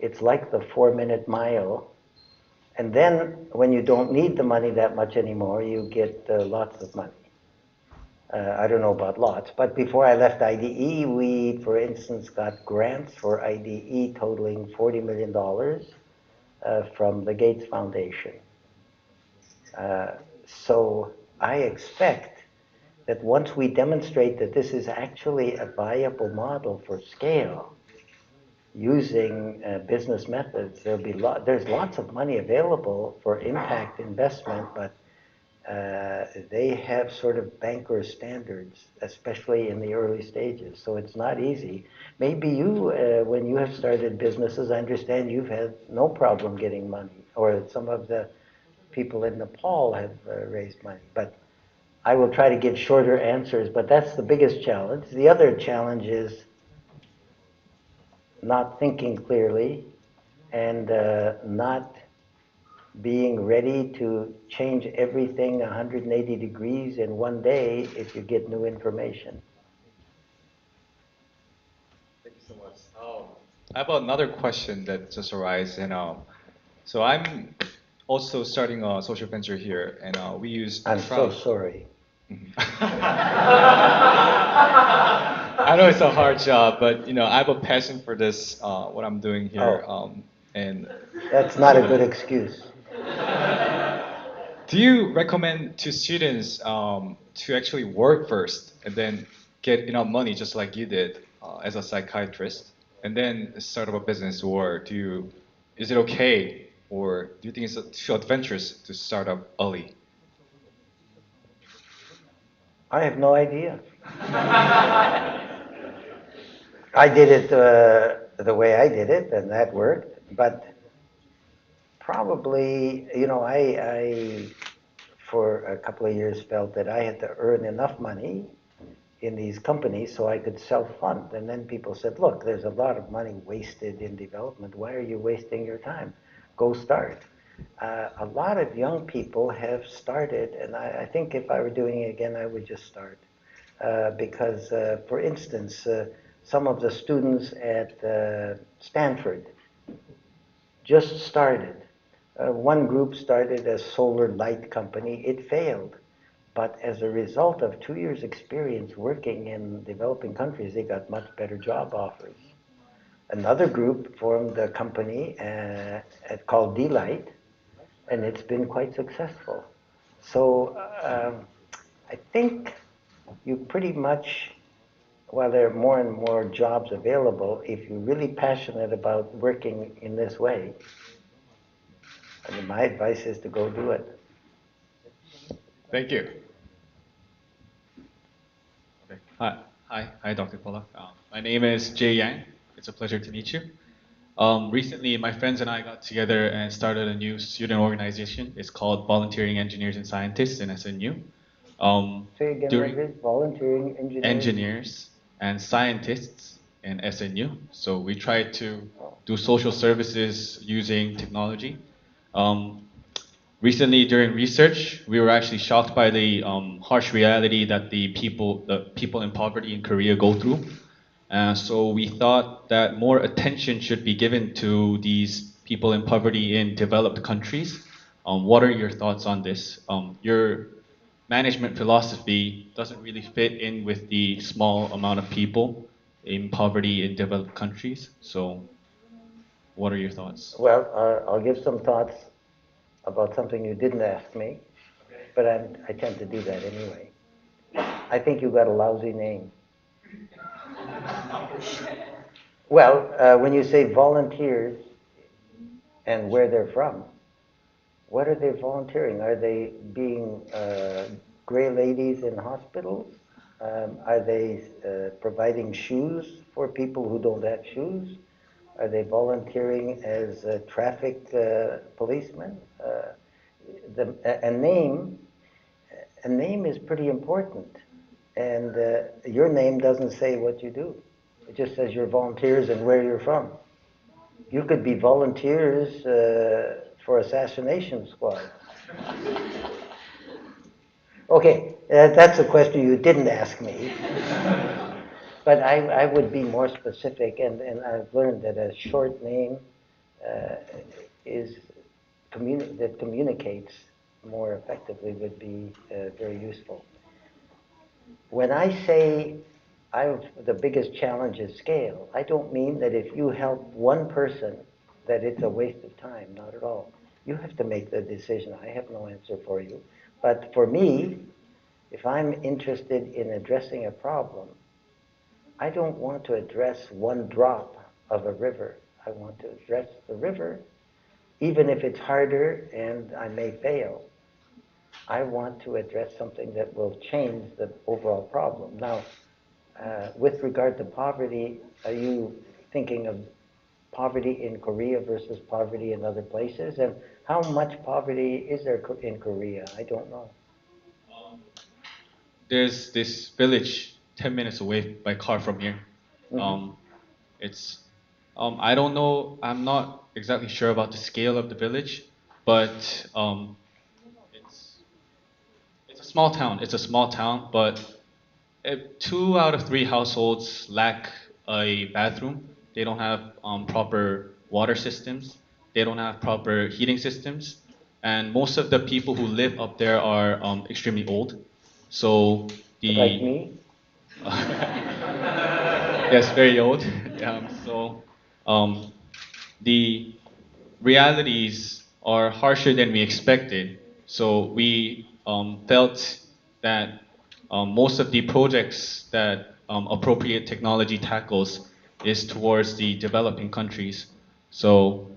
it's like the 4-minute mile. And then when you don't need the money that much anymore, you get lots of money. I don't know about lots, but before I left IDE, we, for instance, got grants for IDE totaling $40 million from the Gates Foundation. So I expect that once we demonstrate that this is actually a viable model for scale, using business methods, there's lots of money available for impact investment, but they have sort of banker standards, especially in the early stages. So it's not easy. Maybe you, when you have started businesses, I understand you've had no problem getting money, or some of the people in Nepal have raised money. But I will try to give shorter answers, but that's the biggest challenge. The other challenge is not thinking clearly and not being ready to change everything 180 degrees in one day if you get new information. Thank you so much. I have another question that just arose, and so I'm also starting a social venture here, and we use. I'm so sorry. I know it's a hard job, but I have a passion for this, what I'm doing here, and that's not a good excuse. Do you recommend to students to actually work first and then get enough money, just like you did as a psychiatrist, and then start up a business, or is it okay, or do you think it's too adventurous to start up early? I have no idea. I did it the way I did it, and that worked. But probably, I for a couple of years felt that I had to earn enough money in these companies so I could self-fund. And then people said, look, there's a lot of money wasted in development. Why are you wasting your time? Go start. A lot of young people have started, and I think if I were doing it again, I would just start. Because, for instance, some of the students at Stanford just started. One group started a solar light company. It failed. But as a result of 2 years' experience working in developing countries, they got much better job offers. Another group formed a company called D-Light, and it's been quite successful. So I think you pretty much, while there are more and more jobs available, if you're really passionate about working in this way, I mean, my advice is to go do it. Thank you. Okay. Hi, Dr. Polak. My name is Jay Yang. It's a pleasure to meet you. Recently, my friends and I got together and started a new student organization. It's called Volunteering Engineers and Scientists in SNU. Say again, what is it? Volunteering engineers and scientists in SNU. So we try to do social services using technology. Recently, during research, we were actually shocked by the harsh reality that the people in poverty in Korea go through. So we thought that more attention should be given to these people in poverty in developed countries. What are your thoughts on this? Your management philosophy doesn't really fit in with the small amount of people in poverty in developed countries. So what are your thoughts? Well, I'll give some thoughts. about something you didn't ask me, but I tend to do that anyway. I think you got a lousy name. Well, when you say volunteers and where they're from, what are they volunteering? Are they being gray ladies in hospitals? Are they providing shoes for people who don't have shoes? Are they volunteering as traffic policemen? A name is pretty important, and your name doesn't say what you do. It just says you're volunteers and where you're from. You could be volunteers for assassination squad. Okay, that's a question you didn't ask me. But I would be more specific, and I've learned that a short name that communicates more effectively would be very useful. When I say the biggest challenge is scale, I don't mean that if you help one person that it's a waste of time, not at all. You have to make the decision. I have no answer for you. But for me, if I'm interested in addressing a problem, I don't want to address one drop of a river. I want to address the river, even if it's harder and I may fail. I want to address something that will change the overall problem. Now, with regard to poverty, are you thinking of poverty in Korea versus poverty in other places? And how much poverty is there in Korea? I don't know. There's this village 10 minutes away by car from here. Mm-hmm. I don't know, I'm not exactly sure about the scale of the village, but it's a small town. It's a small town, but 2 out of 3 households lack a bathroom. They don't have proper water systems. They don't have proper heating systems. And most of the people who live up there are extremely old. So like me? Yes, very old. The realities are harsher than we expected. So we felt that most of the projects that appropriate technology tackles is towards the developing countries. So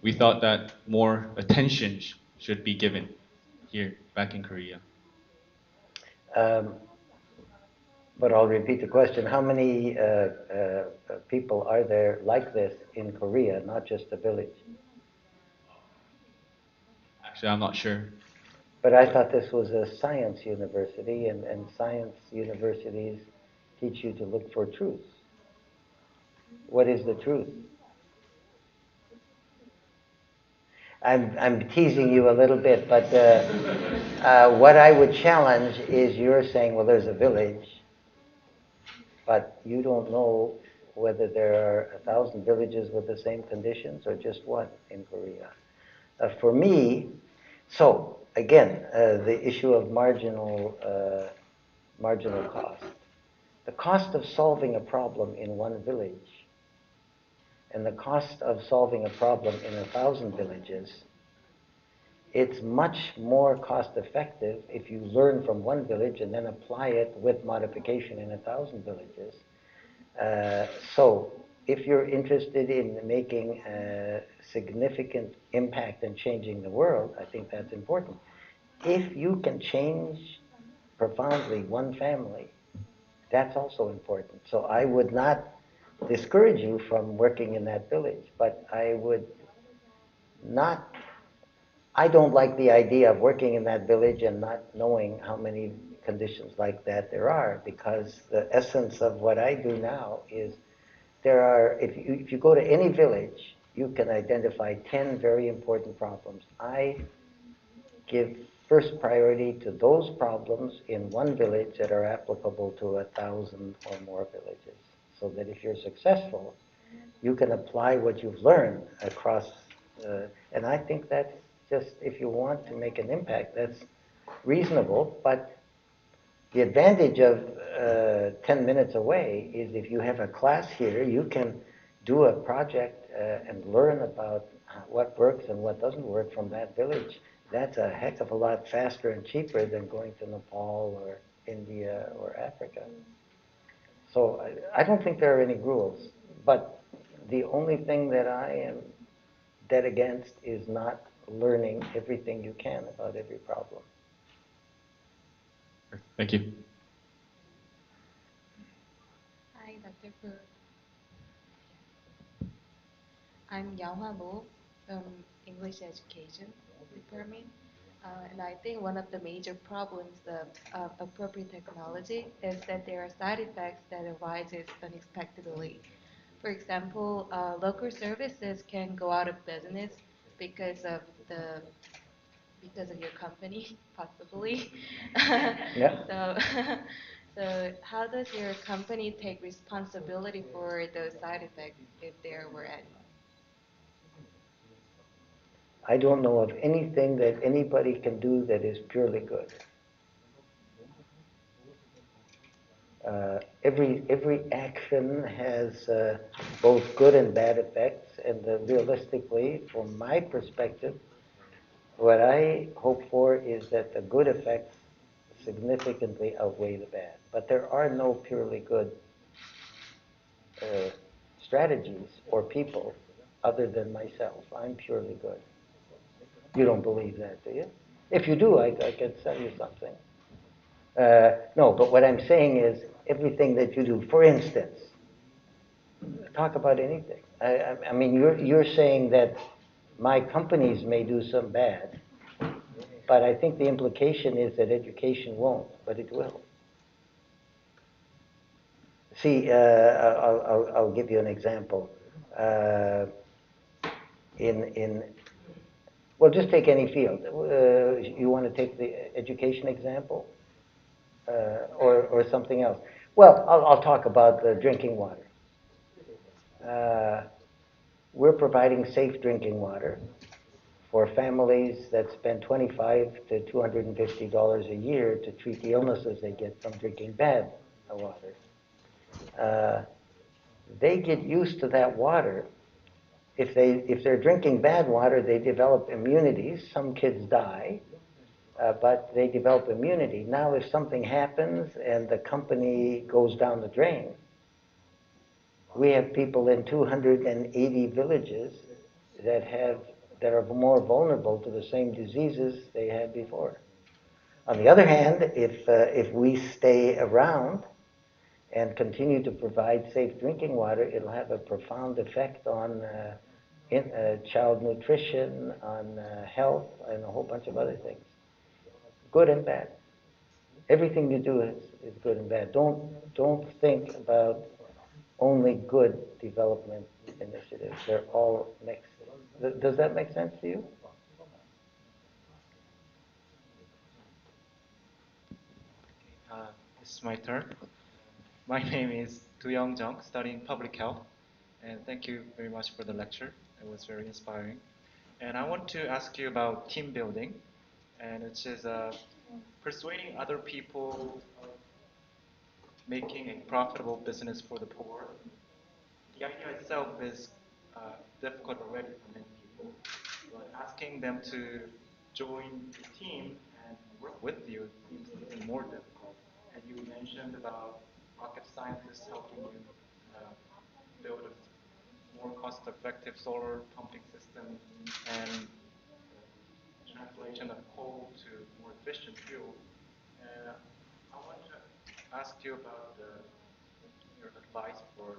we thought that more attention should be given here, back in Korea. But I'll repeat the question. How many people are there like this in Korea, not just a village? Actually, I'm not sure. But I thought this was a science university, and science universities teach you to look for truth. What is the truth? I'm teasing you a little bit, but what I would challenge is you're saying, well, there's a village, but you don't know whether there are 1,000 villages with the same conditions or just one in Korea. For me, so again, the issue of marginal cost. The cost of solving a problem in one village and the cost of solving a problem in 1,000 villages, it's much more cost effective if you learn from one village and then apply it with modification in 1,000 villages. So if you're interested in making a significant impact and changing the world, I think that's important. If you can change profoundly one family, that's also important. So I would not discourage you from working in that village, but I don't like the idea of working in that village and not knowing how many conditions like that there are, because the essence of what I do now is if you go to any village, you can identify 10 very important problems. I give first priority to those problems in one village that are applicable to 1,000 or more villages, so that if you're successful, you can apply what you've learned across, and I think that's just, if you want to make an impact, that's reasonable, but the advantage of 10 minutes away is if you have a class here, you can do a project and learn about what works and what doesn't work from that village, that's a heck of a lot faster and cheaper than going to Nepal or India or Africa. So I don't think there are any rules, but the only thing that I am dead against is not learning everything you can about every problem. Thank you. Hi, Dr. Fu. I'm Yao Hua Mo from English Education Department. And I think one of the major problems of appropriate technology is that there are side effects that arises unexpectedly. For example, local services can go out of business because of your company, possibly. Yeah. So how does your company take responsibility for those side effects if there were any? I don't know of anything that anybody can do that is purely good. Every action has both good and bad effects, and realistically, from my perspective, what I hope for is that the good effects significantly outweigh the bad. But there are no purely good strategies or people other than myself. I'm purely good. You don't believe that, do you? If you do, I can tell you something. No, but what I'm saying is everything that you do. For instance, talk about anything. I mean, you're saying that my companies may do some bad, but I think the implication is that education won't, but it will. See, I'll give you an example. Well, just take any field. You want to take the education example, or something else? Well, I'll talk about drinking water. We're providing safe drinking water for families that spend $25 to $250 a year to treat the illnesses they get from drinking bad water. They get used to that water. If they're drinking bad water, they develop immunities. Some kids die, but they develop immunity. Now, if something happens and the company goes down the drain, we have people in 280 villages that are more vulnerable to the same diseases they had before. On the other hand, if we stay around and continue to provide safe drinking water, it'll have a profound effect on child nutrition, on health, and a whole bunch of other things. Good and bad. Everything you do is good and bad. Don't think about only good development initiatives. They're all mixed. Does that make sense to you? It's my turn. My name is Du-Young Jung, studying public health, and thank you very much for the lecture. It was very inspiring. And I want to ask you about team building, and which is persuading other people making a profitable business for the poor. The idea itself is difficult already for many people, but asking them to join the team and work with you seems even more difficult. And you mentioned about rocket scientists helping you build a more cost-effective solar pumping system and translation of coal to more efficient fuel. I want to ask you about your advice for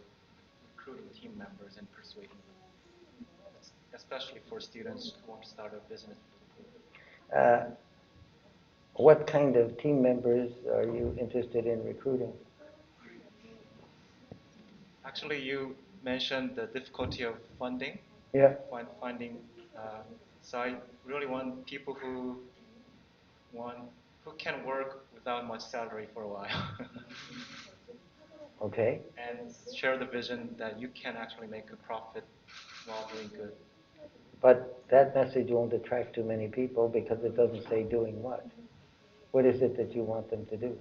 recruiting team members and persuading them, especially for students who want to start a business. What kind of team members are you interested in recruiting? Actually, you mentioned the difficulty of funding. Yeah. Finding. So I really want people who can work without much salary for a while. Okay. And share the vision that you can actually make a profit while doing good. But that message won't attract too many people because it doesn't say doing what. What is it that you want them to do?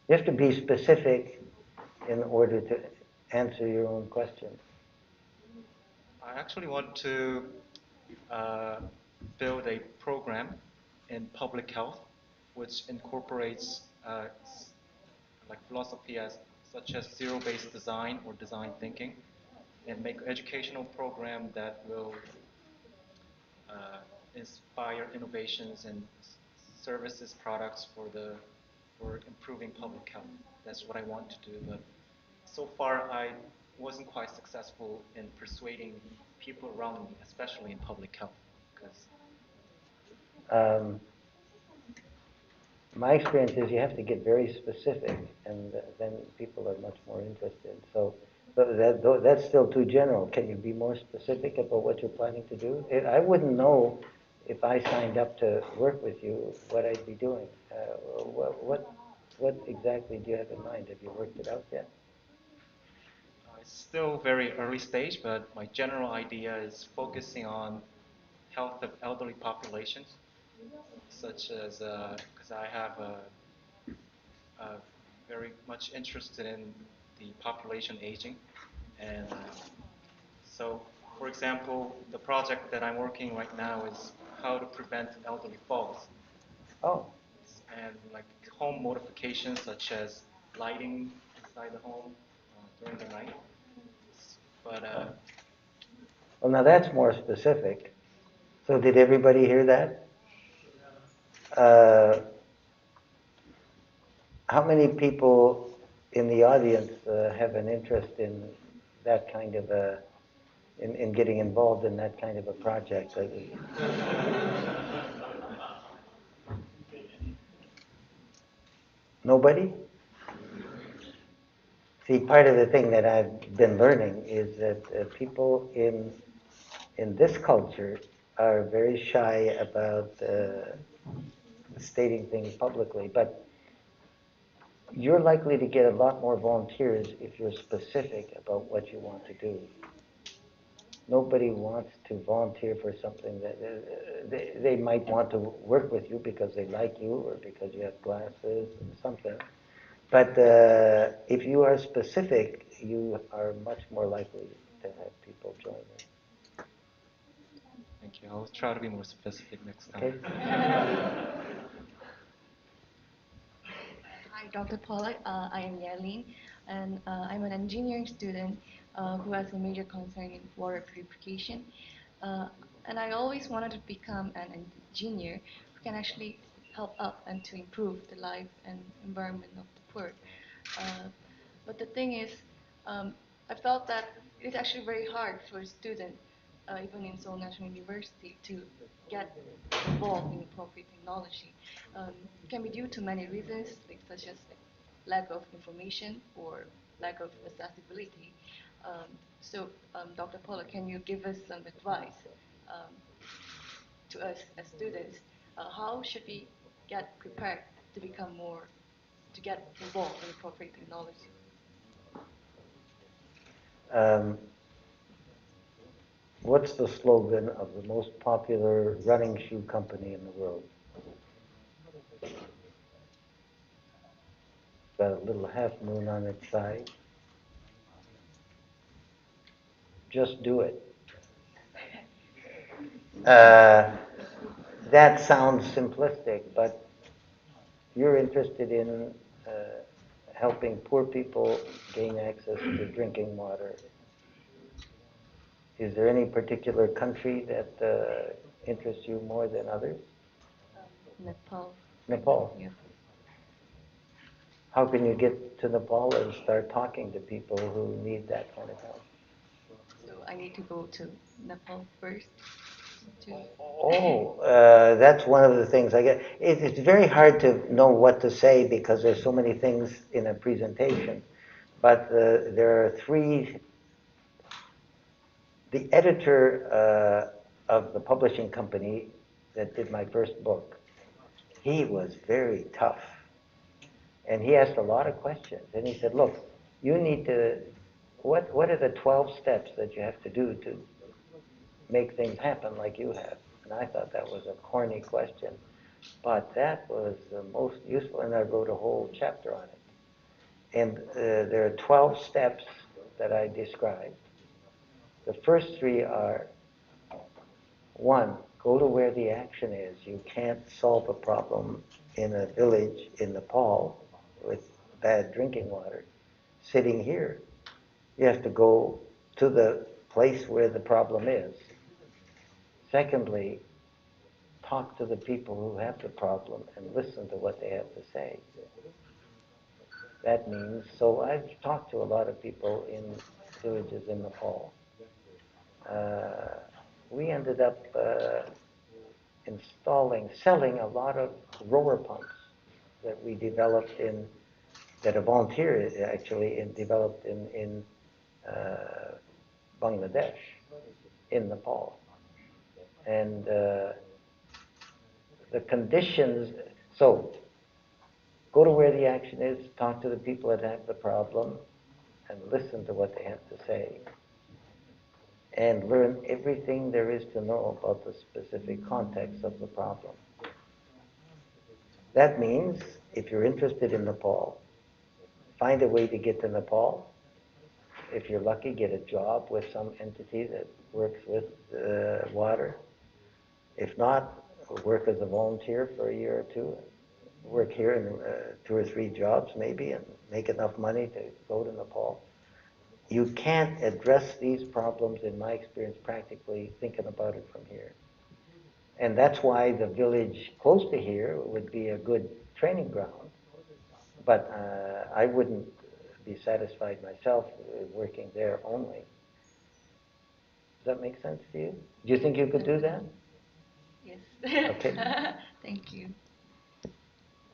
You have to be specific in order to answer your own question. I actually want to build a program in public health which incorporates like philosophy such as zero-based design or design thinking, and make educational program that will inspire innovations and services, products for improving public health. That's what I want to do, but so far I wasn't quite successful in persuading people around me, especially in public health. My experience is you have to get very specific, and then people are much more interested. So that's still too general. Can you be more specific about what you're planning to do? I wouldn't know if I signed up to work with you what I'd be doing. What exactly do you have in mind? Have you worked it out yet? It's still very early stage, but my general idea is focusing on health of elderly populations, such as because I have very much interested in the population aging, and so, for example, the project that I'm working right now is how to prevent elderly falls. Oh. And like home modifications such as lighting inside the home during the night. But well, now that's more specific. So did everybody hear that? How many people in the audience have an interest in that kind of in getting involved in that kind of a project? Nobody? See, part of the thing that I've been learning is that people in this culture are very shy about stating things publicly, but you're likely to get a lot more volunteers if you're specific about what you want to do. Nobody wants to volunteer for something that they might want to work with you because they like you or because you have glasses or something. But if you are specific, you are much more likely to have people join you. Thank you. I'll try to be more specific next time. Okay. Hi, Dr. Polak. I am Yalin, and I'm an engineering student who has a major concern in water purification. And I always wanted to become an engineer who can actually help out and to improve the life and environment of the poor. But the thing is, I felt that it's actually very hard for a student, even in Seoul National University, to get involved in appropriate technology. It can be due to many reasons, such as lack of information or lack of accessibility. So, Dr. Polak, can you give us some advice to us as students? How should we get prepared to become more, to get involved in appropriate technology? What's the slogan of the most popular running shoe company in the world? It's got a little half moon on its side. Just do it. That sounds simplistic, but you're interested in helping poor people gain access to drinking water. Is there any particular country that interests you more than others? Nepal. Nepal? Yeah. How can you get to Nepal and start talking to people who need that kind of help? So I need to go to Nepal first. That's one of the things I get. It's very hard to know what to say because there's so many things in a presentation. But there are three. The editor of the publishing company that did my first book, he was very tough. And he asked a lot of questions. And he said, look, you need to, what are the 12 steps that you have to do to make things happen like you have? And I thought that was a corny question. But that was the most useful, and I wrote a whole chapter on it. And there are 12 steps that I described. The first three are, one, go to where the action is. You can't solve a problem in a village in Nepal with bad drinking water sitting here. You have to go to the place where the problem is. Secondly, talk to the people who have the problem and listen to what they have to say. That means, so I've talked to a lot of people in villages in Nepal. We ended up selling a lot of rower pumps that we developed that a volunteer actually developed in Bangladesh, in Nepal. And the conditions, so go to where the action is, talk to the people that have the problem, and listen to what they have to say. And learn everything there is to know about the specific context of the problem. That means, if you're interested in Nepal, find a way to get to Nepal. If you're lucky, get a job with some entity that works with water. If not, work as a volunteer for a year or two. Work here in 2 or 3 jobs maybe and make enough money to go to Nepal. You can't address these problems, in my experience, practically thinking about it from here. And that's why the village close to here would be a good training ground. But I wouldn't be satisfied myself working there only. Does that make sense to you? Do you think you could do that? Yes. Okay. Thank you.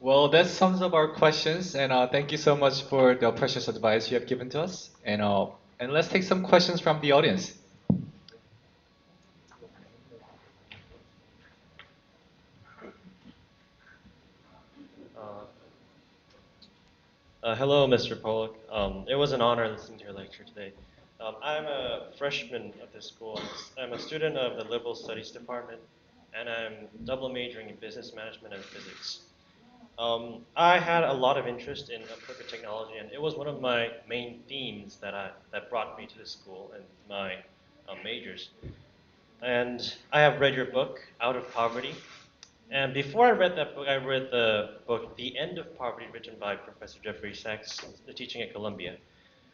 Well, that sums up our questions, and thank you so much for the precious advice you have given to us. And let's take some questions from the audience. Hello, Mr. Polak. It was an honor listening to your lecture today. I'm a freshman at this school. I'm a student of the Liberal Studies Department, and I'm double majoring in business management and physics. I had a lot of interest in appropriate technology, and it was one of my main themes that brought me to the school and my majors. And I have read your book, Out of Poverty. And before I read that book, I read the book, The End of Poverty, written by Professor Jeffrey Sachs, teaching at Columbia.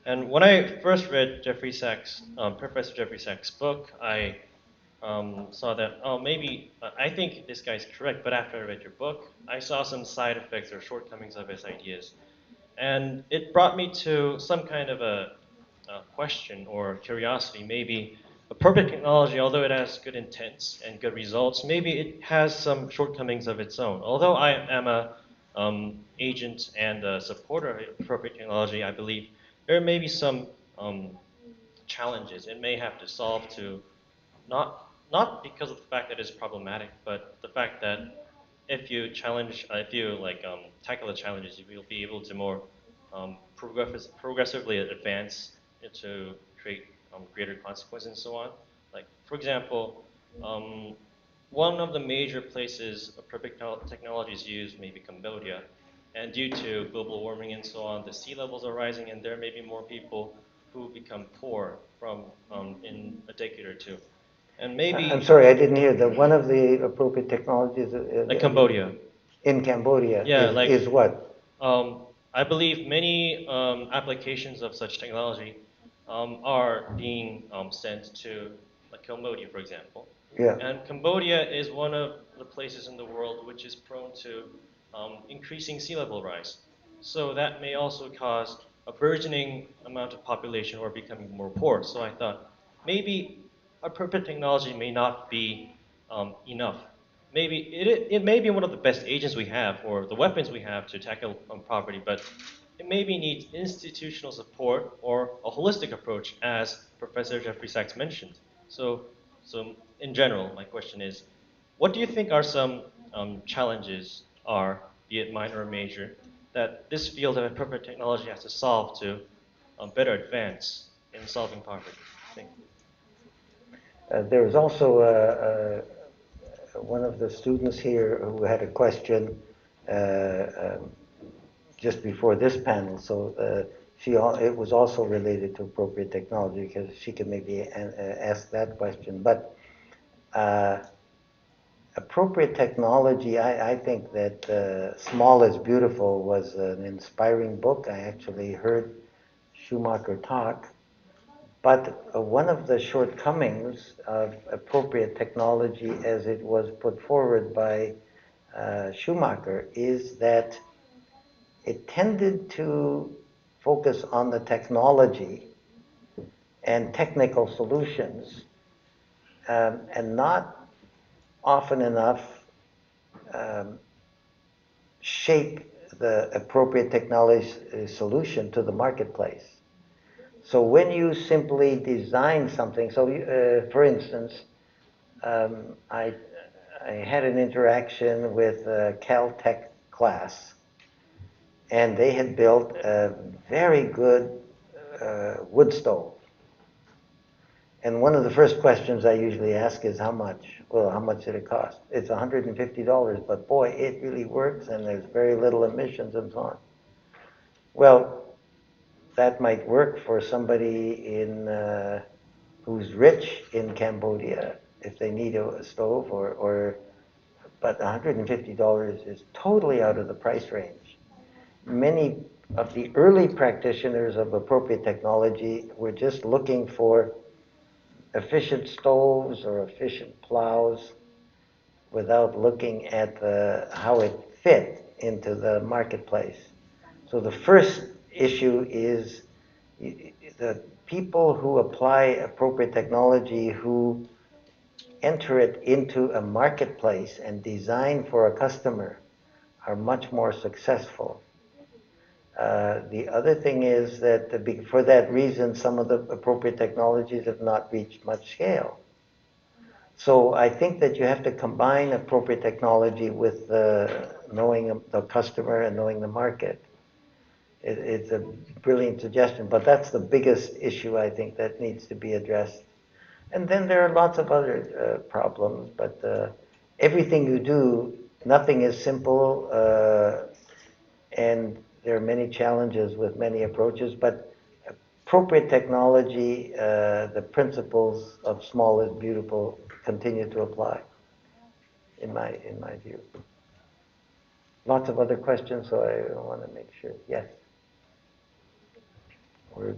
And when I first read Professor Jeffrey Sachs' book, I saw that, maybe, I think this guy's correct, but after I read your book, I saw some side effects or shortcomings of his ideas. And it brought me to some kind of a question or curiosity. Maybe a perfect technology, although it has good intents and good results, maybe it has some shortcomings of its own. Although I am a agent and a supporter of perfect technology, I believe there may be some challenges it may have to solve to not because of the fact that it's problematic, but the fact that if you tackle the challenges, you will be able to more progressively advance to create greater consequences and so on. Like, for example, one of the major places a perfect technology is used may be Cambodia. And due to global warming and so on, the sea levels are rising, and there may be more people who become poor from in a decade or two. And maybe I'm sorry, I didn't hear that. One of the appropriate technologies like Cambodia. In Cambodia, Yeah, is what? I believe many applications of such technology are being sent to Cambodia, for example. Yeah. And Cambodia is one of the places in the world which is prone to increasing sea level rise. So that may also cause a burgeoning amount of population who are becoming more poor. So I thought maybe a perfect technology may not be enough. Maybe it may be one of the best agents we have or the weapons we have to tackle poverty, but it maybe needs institutional support or a holistic approach, as Professor Jeffrey Sachs mentioned. So in general, my question is, what do you think are some challenges, be it minor or major, that this field of appropriate technology has to solve to better advance in solving poverty? Thank you. There was also one of the students here who had a question just before this panel. So it was also related to appropriate technology, because she can maybe ask that question. But appropriate technology, I think that Small is Beautiful was an inspiring book. I actually heard Schumacher talk. But one of the shortcomings of appropriate technology as it was put forward by Schumacher is that it tended to focus on the technology and technical solutions, and not often enough shape the appropriate technology solution to the marketplace. So when you simply design something, so for instance, I had an interaction with a Caltech class, and they had built a very good wood stove. And one of the first questions I usually ask is how much? Well, how much did it cost? It's $150, but boy, it really works, and there's very little emissions and so on. Well, that might work for somebody who's rich in Cambodia if they need a stove, but $150 is totally out of the price range. Many of the early practitioners of appropriate technology were just looking for efficient stoves or efficient plows without looking at how it fit into the marketplace. So the first issue is the people who apply appropriate technology, who enter it into a marketplace and design for a customer, are much more successful. The other thing is that for that reason, some of the appropriate technologies have not reached much scale. So I think that you have to combine appropriate technology with knowing the customer and knowing the market. It's a brilliant suggestion, but that's the biggest issue I think that needs to be addressed. And then there are lots of other problems, but everything you do, nothing is simple, and there are many challenges with many approaches, but appropriate technology, the principles of Small is Beautiful continue to apply, in my view. Lots of other questions, so I want to make sure. Yes? Or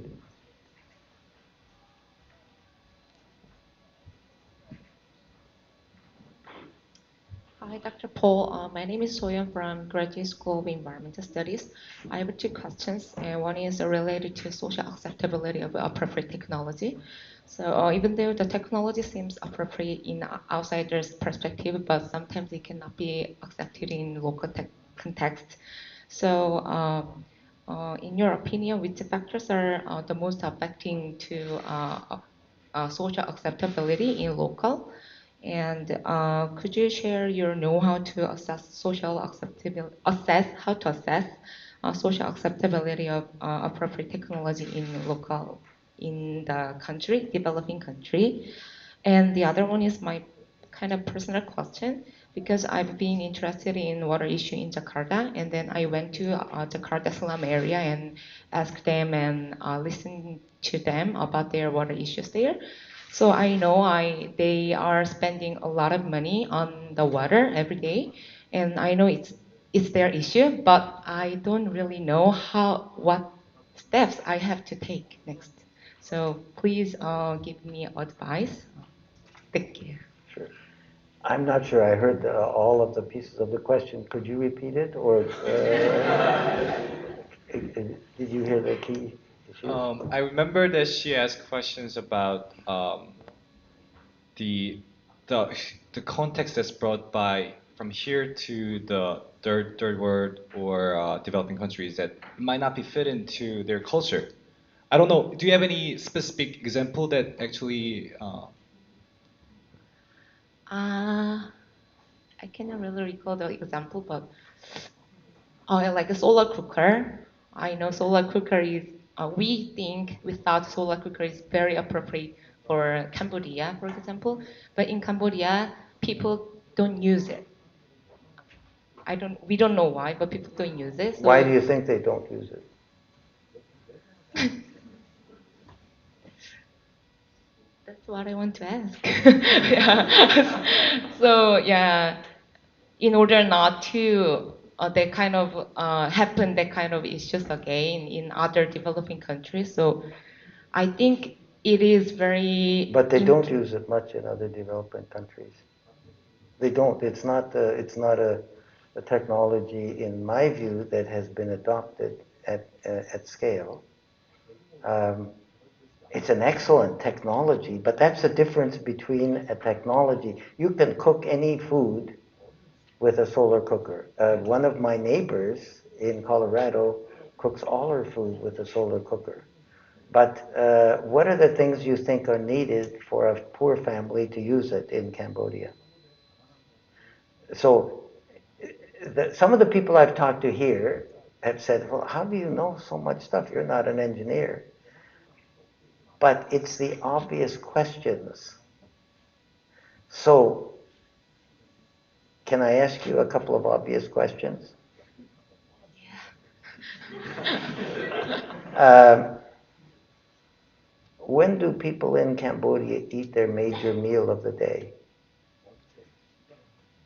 Hi, Dr. Paul. My name is Soyeon from Graduate School of Environmental Studies. I have two questions, and one is related to social acceptability of appropriate technology. So even though the technology seems appropriate in outsider's perspective, but sometimes it cannot be accepted in local context. So in your opinion, which factors are the most affecting to social acceptability in local? And could you share your know-how to assess social acceptability? How to assess social acceptability of appropriate technology in the country, developing country? And the other one is my kind of personal question, because I've been interested in water issue in Jakarta, and then I went to Jakarta slum area and asked them and listened to them about their water issues there. So I know they are spending a lot of money on the water every day, and I know it's their issue, but I don't really know what steps I have to take next. So please give me advice. Thank you. Sure. I'm not sure I heard all of the pieces of the question. Could you repeat it, or did you hear the key issue? I remember that she asked questions about the context that's brought by from here to the third world or developing countries that might not be fit into their culture. I don't know. Do you have any specific example that actually? I cannot really recall the example, but like a solar cooker. I know solar cooker is. We think without solar cooker is very appropriate for Cambodia, for example. But in Cambodia, people don't use it. We don't know why, but people don't use it. So why do you think they don't use it? That's what I want to ask. Yeah. So yeah, in order not to that kind of happen that kind of issues again in other developing countries. So I think it is very. But they don't use it much in other developing countries. They don't. It's not a technology, in my view, that has been adopted at scale. It's an excellent technology, but that's the difference between a technology. You can cook any food with a solar cooker. One of my neighbors in Colorado cooks all her food with a solar cooker. But what are the things you think are needed for a poor family to use it in Cambodia? So some of the people I've talked to here have said, well, how do you know so much stuff? You're not an engineer. But it's the obvious questions. So, can I ask you a couple of obvious questions? Yeah. When do people in Cambodia eat their major meal of the day?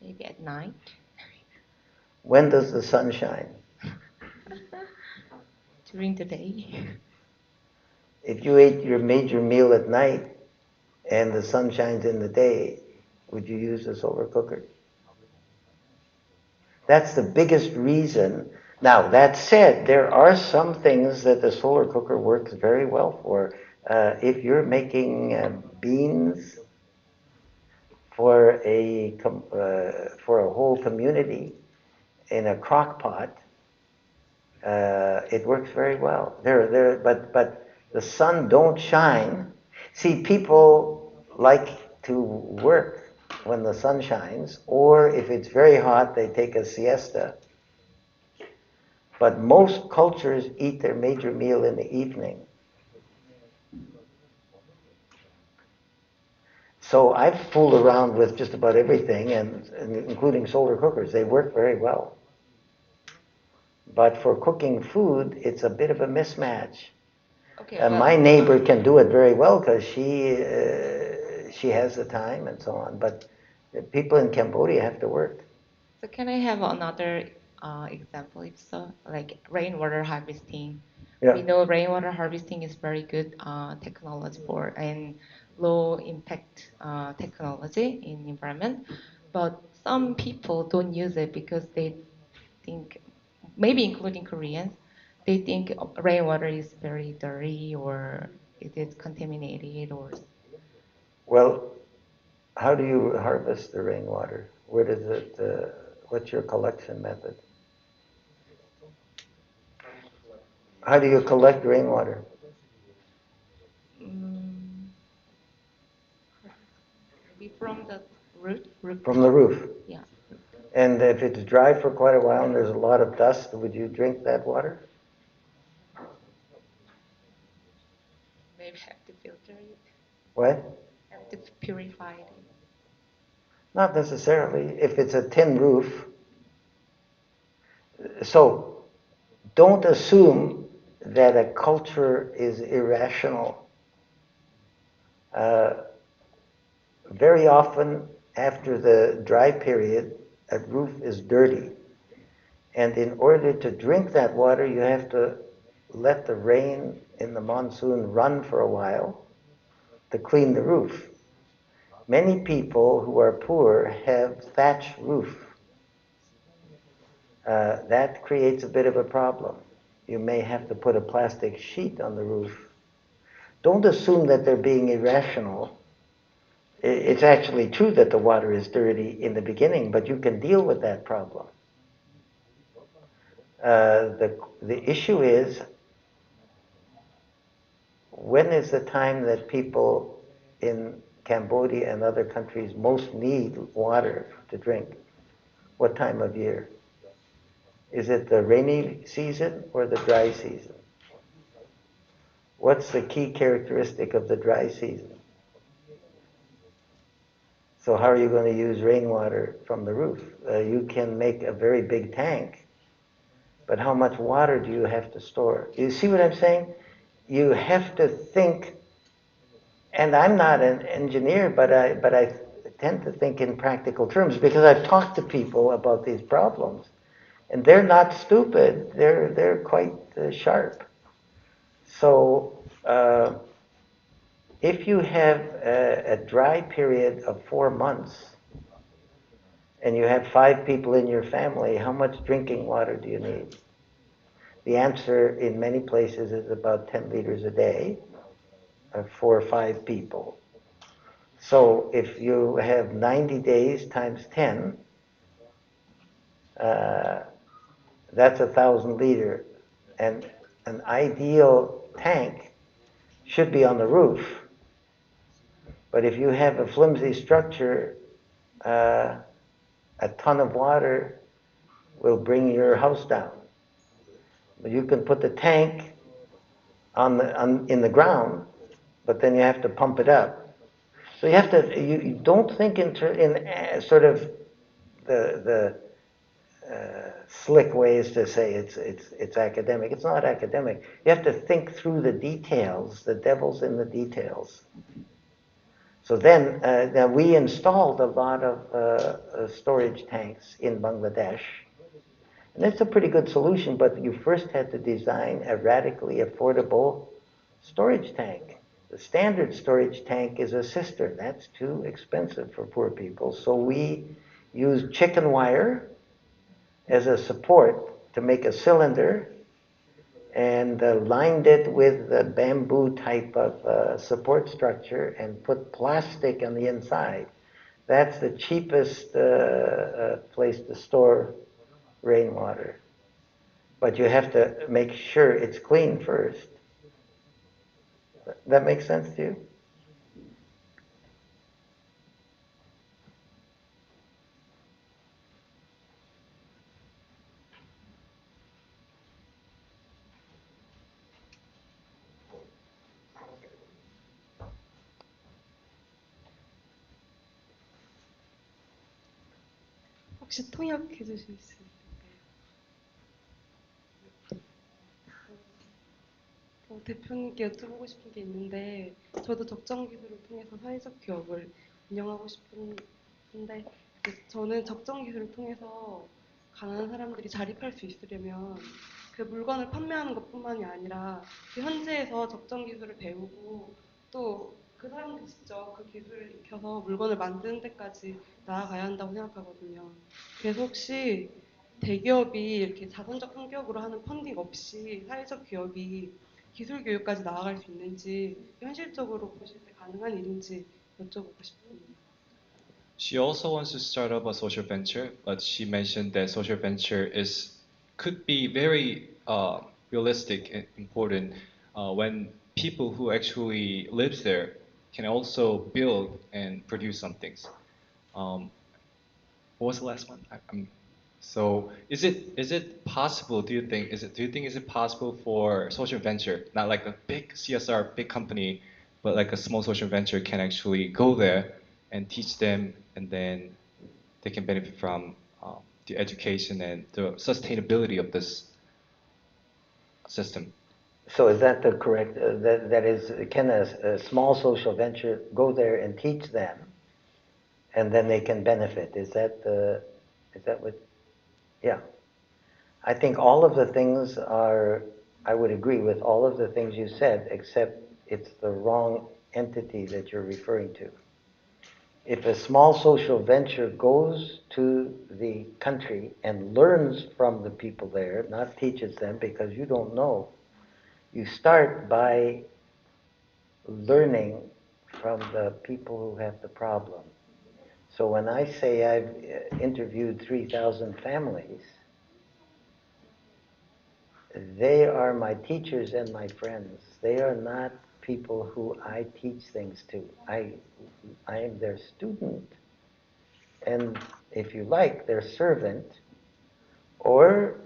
Maybe at night. When does the sun shine? During the day. If you ate your major meal at night and the sun shines in the day, would you use a solar cooker? That's the biggest reason. Now, that said, there are some things that the solar cooker works very well for. If you're making beans for a whole community in a crock pot, it works very well. But the sun don't shine. See, people like to work when the sun shines, or if it's very hot, they take a siesta. But most cultures eat their major meal in the evening. So I've fooled around with just about everything, and including solar cookers. They work very well. But for cooking food, it's a bit of a mismatch. Okay, my neighbor can do it very well because she has the time and so on. But the people in Cambodia have to work. So can I have another example, if so? Like rainwater harvesting. Yeah. We know rainwater harvesting is very good technology for and low impact technology in environment. But some people don't use it because they think, maybe including Koreans, they think rainwater is very dirty or it is contaminated or. Well, how do you harvest the rainwater? Where does it? What's your collection method? How do you collect rainwater? From the roof. From the roof. Yeah. And if it's dry for quite a while and there's a lot of dust, would you drink that water? Maybe have to filter it. What? Have to purify it. Not necessarily. If it's a tin roof. So, don't assume that a culture is irrational. Very often, after the dry period, a roof is dirty. And in order to drink that water, you have to let the rain in the monsoon run for a while to clean the roof. Many people who are poor have thatch roof. That creates a bit of a problem. You may have to put a plastic sheet on the roof. Don't assume that they're being irrational. It's actually true that the water is dirty in the beginning, but you can deal with that problem. The issue is, when is the time that people in Cambodia and other countries most need water to drink? What time of year? Is it the rainy season or the dry season? What's the key characteristic of the dry season? So how are you going to use rainwater from the roof? You can make a very big tank, but how much water do you have to store? You see what I'm saying? you have to think, and I'm not an engineer, but I tend to think in practical terms because I've talked to people about these problems, and they're not stupid. They're quite sharp. So if you have a dry period of 4 months and you have 5 people in your family, how much drinking water do you need? The answer in many places is about 10 liters a day for 4 or 5 people. So if you have 90 days times 10, that's 1,000 liters. And an ideal tank should be on the roof. But if you have a flimsy structure, a ton of water will bring your house down. But you can put the tank in the ground, but then you have to pump it up. So you have to. You don't think in sort of the slick ways to say it's academic. It's not academic. You have to think through the details. The devil's in the details. So then we installed a lot of storage tanks in Bangladesh. And it's a pretty good solution, but you first had to design a radically affordable storage tank. The standard storage tank is a cistern. That's too expensive for poor people. So we used chicken wire as a support to make a cylinder and lined it with a bamboo type of support structure and put plastic on the inside. That's the cheapest place to store rainwater. But you have to make sure it's clean first. That makes sense to you? 혹시 통역해 주실 수 있을까요? 대표님께 여쭤보고 싶은 게 있는데 저도 적정기술을 통해서 사회적 기업을 운영하고 싶은데 저는 적정기술을 통해서 가난한 사람들이 자립할 수 있으려면 그 물건을 판매하는 것뿐만이 아니라 그 현지에서 적정기술을 배우고 또 그 사람들 직접 그 기술을 익혀서 물건을 만드는 데까지 나아가야 한다고 생각하거든요. 그래서 혹시 대기업이 이렇게 자선적 성격으로 하는 펀딩 없이 사회적 기업이 기술 교육까지 나아갈 수 있는지 현실적으로 보실 때 가능한 일인지 여쭤보고 싶습니다. She also wants to start up a social venture, but she mentioned that social venture could be very realistic and important when people who actually lives there can also build and produce some things. What was the last one? So is it possible? Do you think is it possible for social venture, not like a big CSR big company, but like a small social venture can actually go there and teach them, and then they can benefit from the education and the sustainability of this system? So is that the correct? That is, can a small social venture go there and teach them, and then they can benefit? Is that what? Yeah. I think all of the things are. I would agree with all of the things you said, except it's the wrong entity that you're referring to. If a small social venture goes to the country and learns from the people there, not teaches them, because you don't know. You start by learning from the people who have the problem. So when I say I've interviewed 3,000 families, they are my teachers and my friends. They are not people who I teach things to. I am their student, and if you like, their servant, or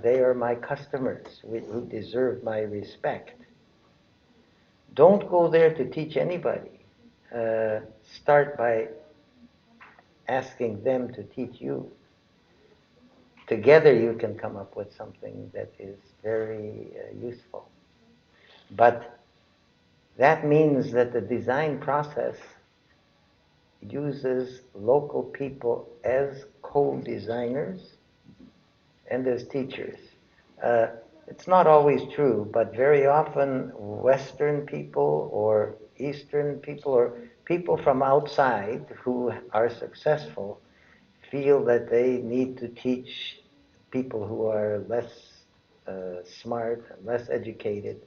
they are my customers who deserve my respect. Don't go there to teach anybody. Start by asking them to teach you. Together you can come up with something that is very useful. But that means that the design process uses local people as co-designers and as teachers. It's not always true, but very often Western people or Eastern people or people from outside who are successful feel that they need to teach people who are less smart, less educated.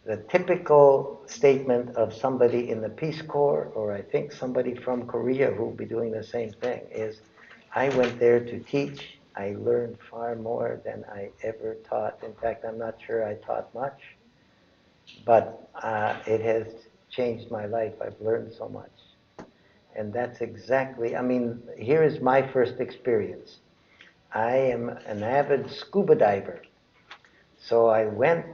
The typical statement of somebody in the Peace Corps, or I think somebody from Korea who will be doing the same thing, is, I went there to teach. I learned far more than I ever taught. In fact, I'm not sure I taught much, but it has changed my life. I've learned so much. And that's exactly, I mean, here is my first experience. I am an avid scuba diver. So I went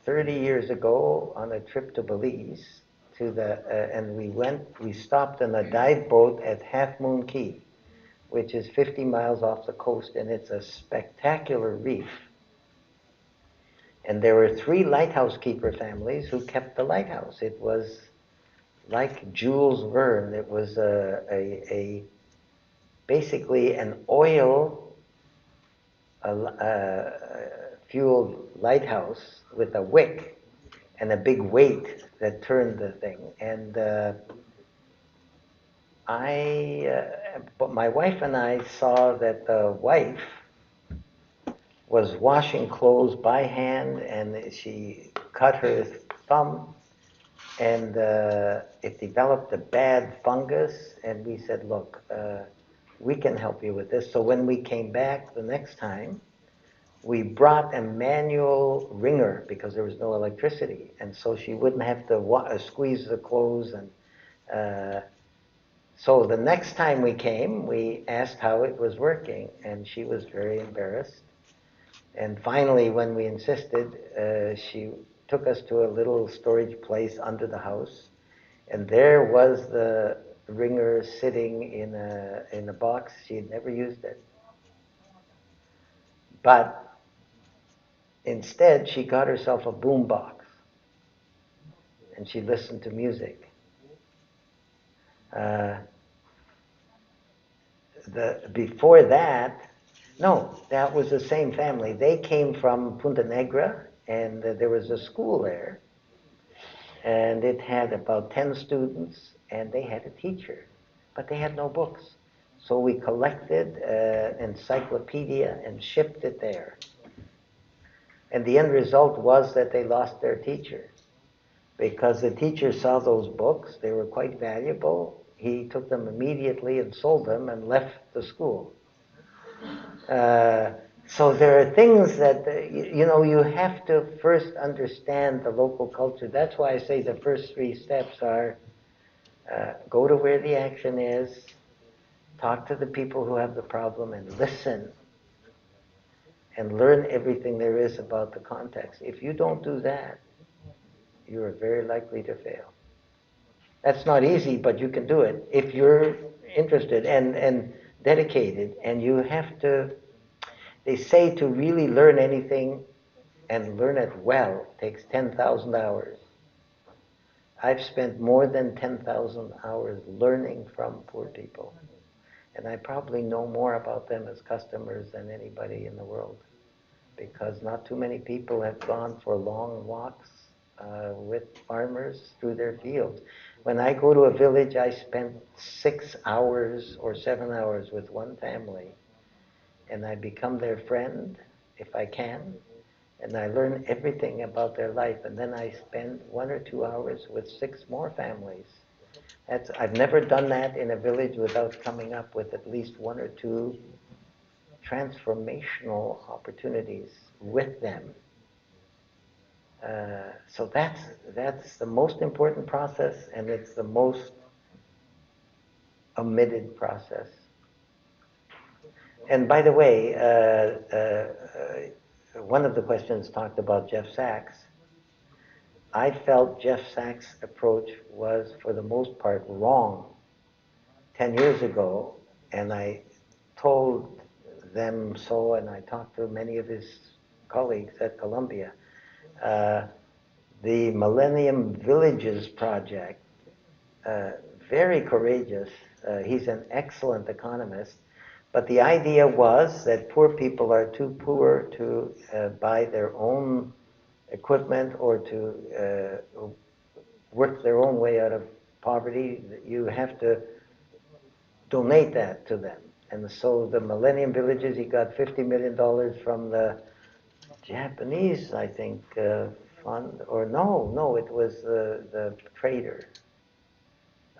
30 years ago on a trip to Belize and we stopped on a dive boat at Half Moon Cay, which is 50 miles off the coast, and it's a spectacular reef. And there were 3 lighthouse keeper families who kept the lighthouse. It was like Jules Verne. It was basically an oil fueled lighthouse with a wick and a big weight that turned the thing. And but my wife and I saw that the wife was washing clothes by hand, and she cut her thumb, and it developed a bad fungus, and we said, look, we can help you with this. So when we came back the next time, we brought a manual wringer because there was no electricity, and so she wouldn't have to squeeze the clothes. And so the next time we came, we asked how it was working, and she was very embarrassed. And finally, when we insisted, she took us to a little storage place under the house, and there was the wringer sitting in a box. She had never used it. But instead, she got herself a boom box, and she listened to music. Before that, no, that was the same family. They came from Punta Negra, and there was a school there, and it had about 10 students, and they had a teacher, but they had no books. So we collected an encyclopedia and shipped it there. And the end result was that they lost their teacher, because the teacher saw those books. They were quite valuable. He took them immediately and sold them and left the school. So there are things that, you have to first understand the local culture. That's why I say the first 3 steps are go to where the action is, talk to the people who have the problem, and listen, and learn everything there is about the context. If you don't do that, you are very likely to fail. That's not easy, but you can do it if you're interested and dedicated. And you have to, they say to really learn anything and learn it well takes 10,000 hours. I've spent more than 10,000 hours learning from poor people. And I probably know more about them as customers than anybody in the world, because not too many people have gone for long walks with farmers through their fields. When I go to a village, I spend 6 hours or 7 hours with one family, and I become their friend, if I can, and I learn everything about their life, and then I spend 1 or 2 hours with 6 more families. I've never done that in a village without coming up with at least 1 or 2 transformational opportunities with them. So that's the most important process, and it's the most omitted process. And by the way, one of the questions talked about Jeff Sachs. I felt Jeff Sachs' approach was, for the most part, wrong 10 years ago, and I told them so, and I talked to many of his colleagues at Columbia. The Millennium Villages Project, very courageous. He's an excellent economist. But the idea was that poor people are too poor to buy their own equipment or to work their own way out of poverty. You have to donate that to them. And so the Millennium Villages, he got $50 million from the Japanese, I think, fund, or no, it was the trader.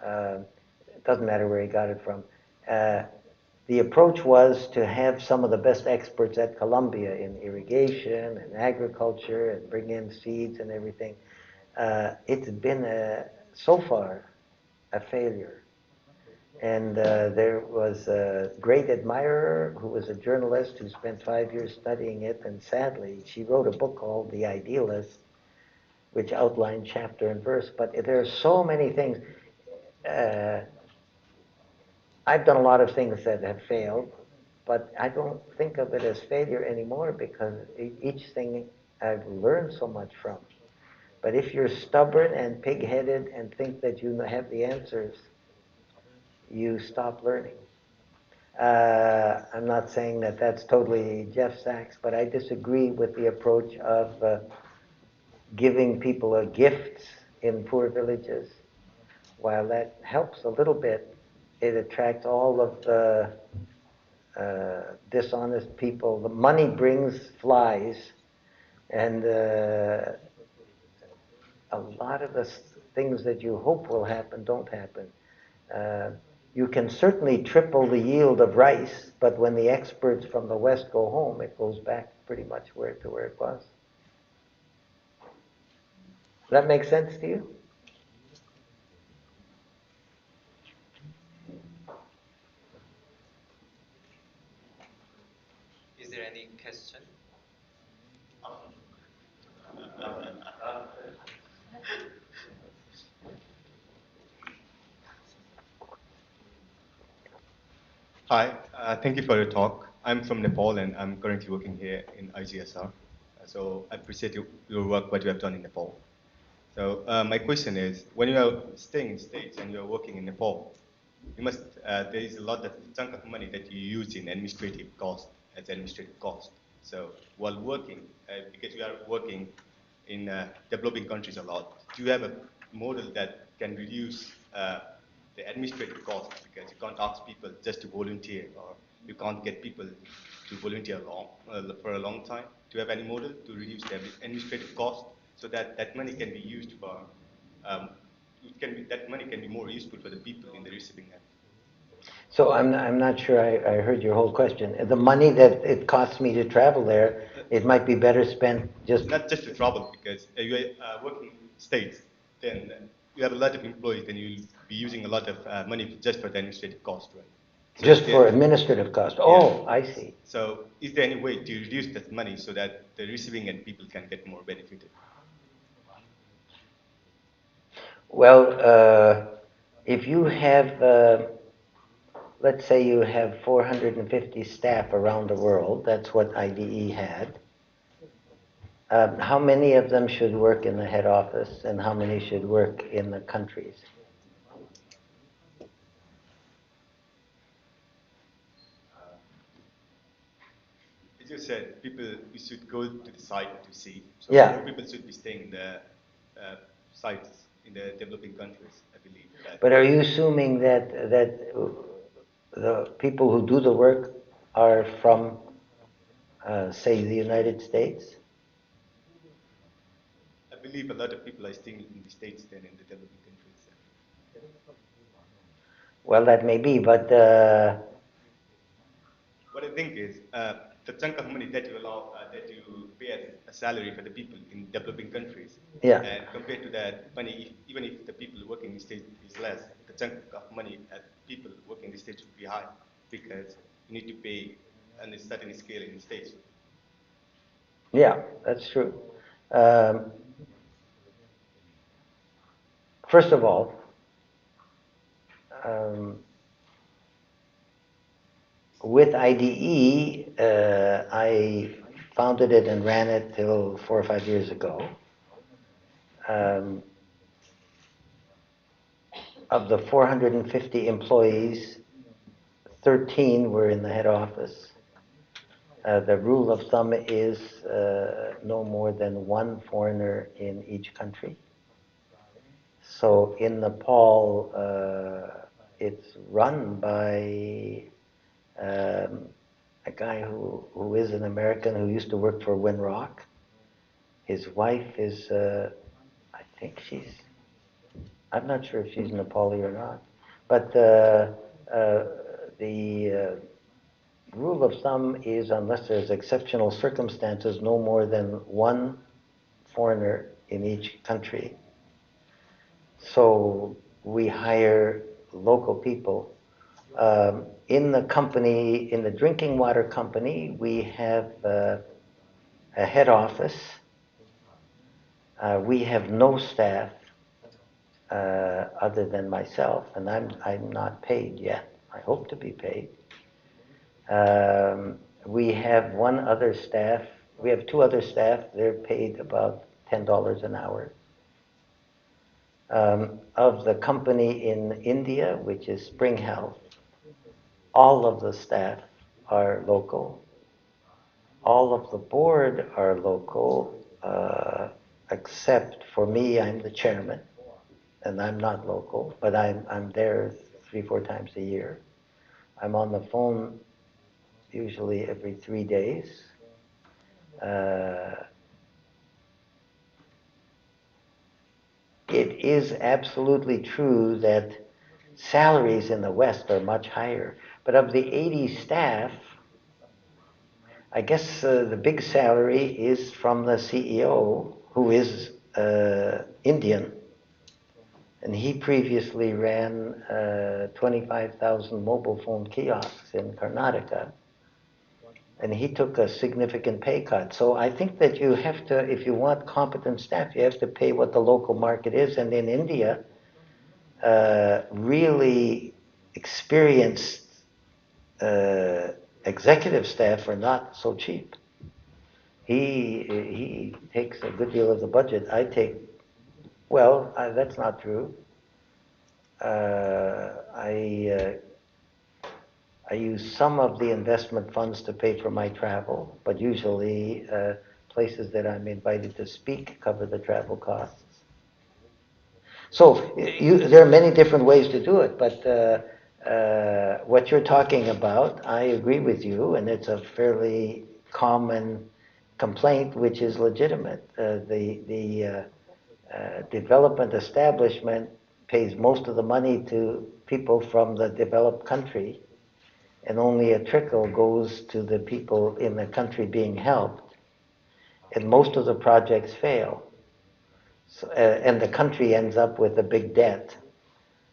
It doesn't matter where he got it from. The approach was to have some of the best experts at Columbia in irrigation and agriculture and bring in seeds and everything. It's been, so far, a failure. And there was a great admirer who was a journalist who spent 5 years studying it, and sadly, she wrote a book called The Idealist, which outlined chapter and verse. But there are so many things. I've done a lot of things that have failed, but I don't think of it as failure anymore because each thing I've learned so much from. But if you're stubborn and pig-headed and think that you have the answers, you stop learning. I'm not saying that that's totally Jeff Sachs, but I disagree with the approach of giving people gifts in poor villages. While that helps a little bit, it attracts all of the dishonest people. The money brings flies, and a lot of the things that you hope will happen don't happen. You can certainly triple the yield of rice, but when the experts from the West go home, it goes back pretty much to where it was. Does that make sense to you? Is there any question? Hi, thank you for your talk. I'm from Nepal and I'm currently working here in IGSR. So I appreciate your work, what you have done in Nepal. So my question is, when you are staying in States and you are working in Nepal, you must, there is a lot of chunk of money that you use in administrative cost, as administrative cost. So while working, because you are working in developing countries a lot, do you have a model that can reduce the administrative cost, because you can't ask people just to volunteer, or you can't get people to volunteer for a long time? Do you have any model to reduce the administrative cost so that that money can be used for, that money can be more useful for the people in the receiving end? So I'm not sure I heard your whole question. The money that it costs me to travel there, it might be better spent just... Not just to travel, because you are working in States, then you have a lot of employees, then you'll be using a lot of money just for the administrative cost, right? So just for administrative cost. Oh, yeah. I see. So is there any way to reduce that money so that the receiving end people can get more benefited? Well, if you have, let's say you have 450 staff around the world, that's what IDE had. How many of them should work in the head office and how many should work in the countries? As you said, people, we should go to the site to see. So yeah. More people should be staying in the sites in the developing countries, I believe. But are you assuming that the people who do the work are from, say, the United States? I believe a lot of people are staying in the States than in the developing countries. Well, that may be, but... what I think is, the chunk of money that you allow, that you pay as a salary for the people in developing countries, yeah. And compared to that money, even if the people working in the States is less, the chunk of money that people working in the States would be high, because you need to pay on a certain scale in the States. Yeah, that's true. First of all, with IDE, I founded it and ran it till 4 or 5 years ago. Of the 450 employees, 13 were in the head office. The rule of thumb is no more than one foreigner in each country. So in Nepal, it's run by a guy who is an American who used to work for Winrock. His wife is, I think I'm not sure if she's Nepali or not. But the rule of thumb is, unless there's exceptional circumstances, no more than one foreigner in each country. So we hire local people. In the company, in the drinking water company, we have a head office. We have no staff other than myself, and I'm not paid yet. I hope to be paid. We have one other staff. We have two other staff. They're paid about $10 an hour. Of the company in India, which is Spring Health, all of the staff are local. All of the board are local, except for me, I'm the chairman, and I'm not local, but I'm there 3-4 times a year. I'm on the phone usually every 3 days. It is absolutely true that salaries in the West are much higher. But of the 80 staff, I guess the big salary is from the CEO, who is Indian. And he previously ran 25,000 mobile phone kiosks in Karnataka. And he took a significant pay cut. So I think that you have to, if you want competent staff, you have to pay what the local market is. And in India, really experienced executive staff are not so cheap. He takes a good deal of the budget. That's not true. I use some of the investment funds to pay for my travel, but usually places that I'm invited to speak cover the travel costs. So there are many different ways to do it, but what you're talking about, I agree with you, and it's a fairly common complaint, which is legitimate. The development establishment pays most of the money to people from the developed country, and only a trickle goes to the people in the country being helped, and most of the projects fail. So, and the country ends up with a big debt,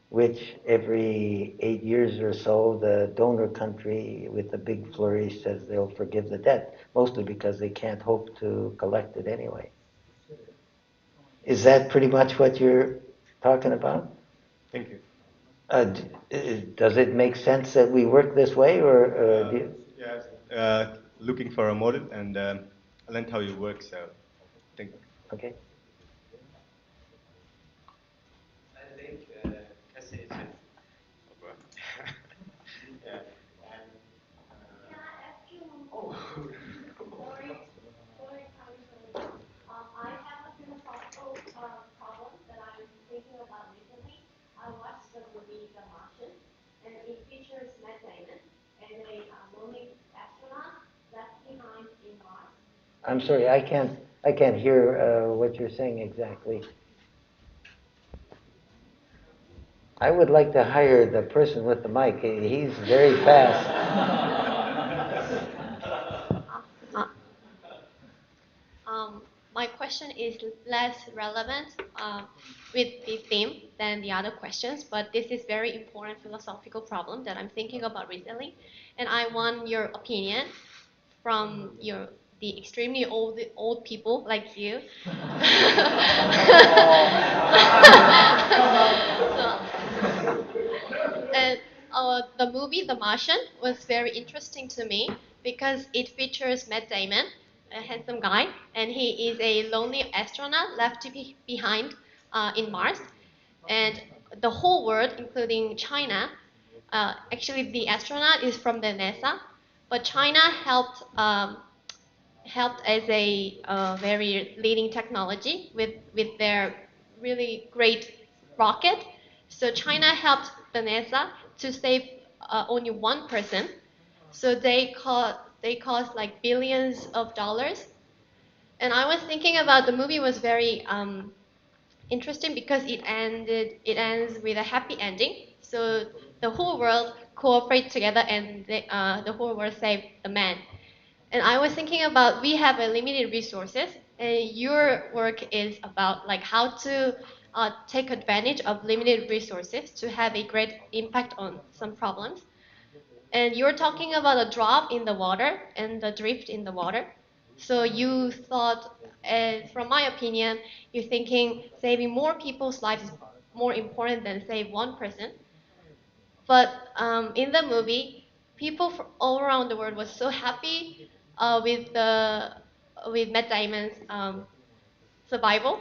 which every 8 years or so, the donor country with a big flourish says they'll forgive the debt, mostly because they can't hope to collect it anyway. Is that pretty much what you're talking about? Thank you. Does it make sense that we work this way, or do you? Yeah, looking for a model, and I learned how you work, so thank you. Okay. I think Cassie is yeah. I have a philosophical problem that I'm thinking about recently. I watched the movie The Martian, and it features Matt Damon and a lonely astronaut left behind in Mars. I'm sorry, I can't hear what you're saying exactly. I would like to hire the person with the mic. He's very fast. My question is less relevant with the theme than the other questions, but this is very important philosophical problem that I'm thinking about recently, and I want your opinion from the extremely old people like you. The movie The Martian was very interesting to me because it features Matt Damon, a handsome guy, and he is a lonely astronaut left behind in Mars. And the whole world, including China, actually the astronaut is from the NASA, but China helped as a very leading technology with their really great rocket. So China helped the NASA to save only one person. So they cost like billions of dollars. And I was thinking about the movie was very interesting because it ends with a happy ending. So the whole world cooperate together and the whole world saved the man. And I was thinking about we have a limited resources, and your work is about like how to take advantage of limited resources to have a great impact on some problems. And you're talking about a drop in the water and the drift in the water. So you thought, from my opinion, you're thinking saving more people's lives is more important than save one person. But in the movie, people from all around the world was so happy with Matt Damon's survival.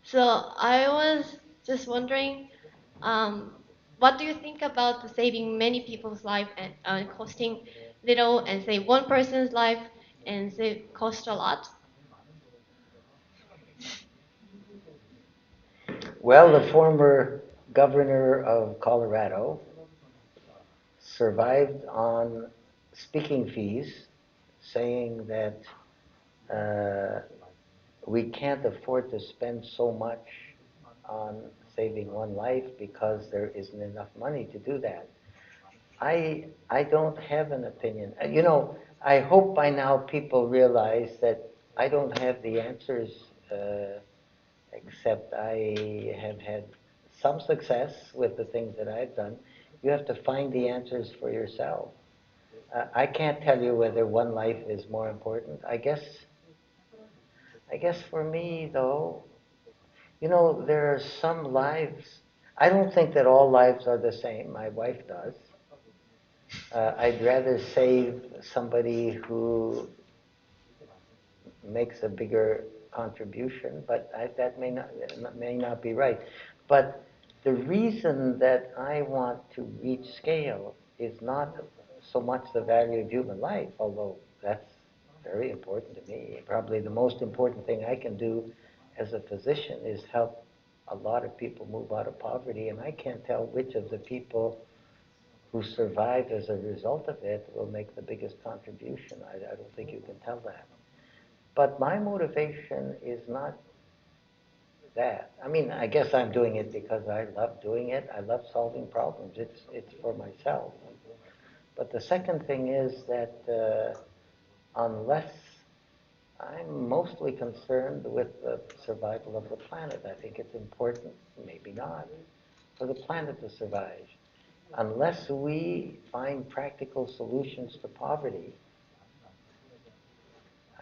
So I was just wondering, what do you think about the saving many people's life and costing little, and save one person's life and save cost a lot? Well, the former governor of Colorado survived on speaking fees, saying that we can't afford to spend so much on saving one life because there isn't enough money to do that. I don't have an opinion. You know, I hope by now people realize that I don't have the answers, except I have had some success with the things that I've done. You have to find the answers for yourself. I can't tell you whether one life is more important. I guess for me, though, you know, there are some lives. I don't think that all lives are the same. My wife does. I'd rather save somebody who makes a bigger contribution, but that may not be right. But the reason that I want to reach scale is not so much the value of human life, although that's very important to me. Probably the most important thing I can do as a physician is help a lot of people move out of poverty, and I can't tell which of the people who survive as a result of it will make the biggest contribution. I don't think you can tell that. But my motivation is not that. I mean, I guess I'm doing it because I love doing it. I love solving problems. It's for myself. But the second thing is that unless I'm mostly concerned with the survival of the planet, I think it's important, maybe not, for the planet to survive. Unless we find practical solutions to poverty,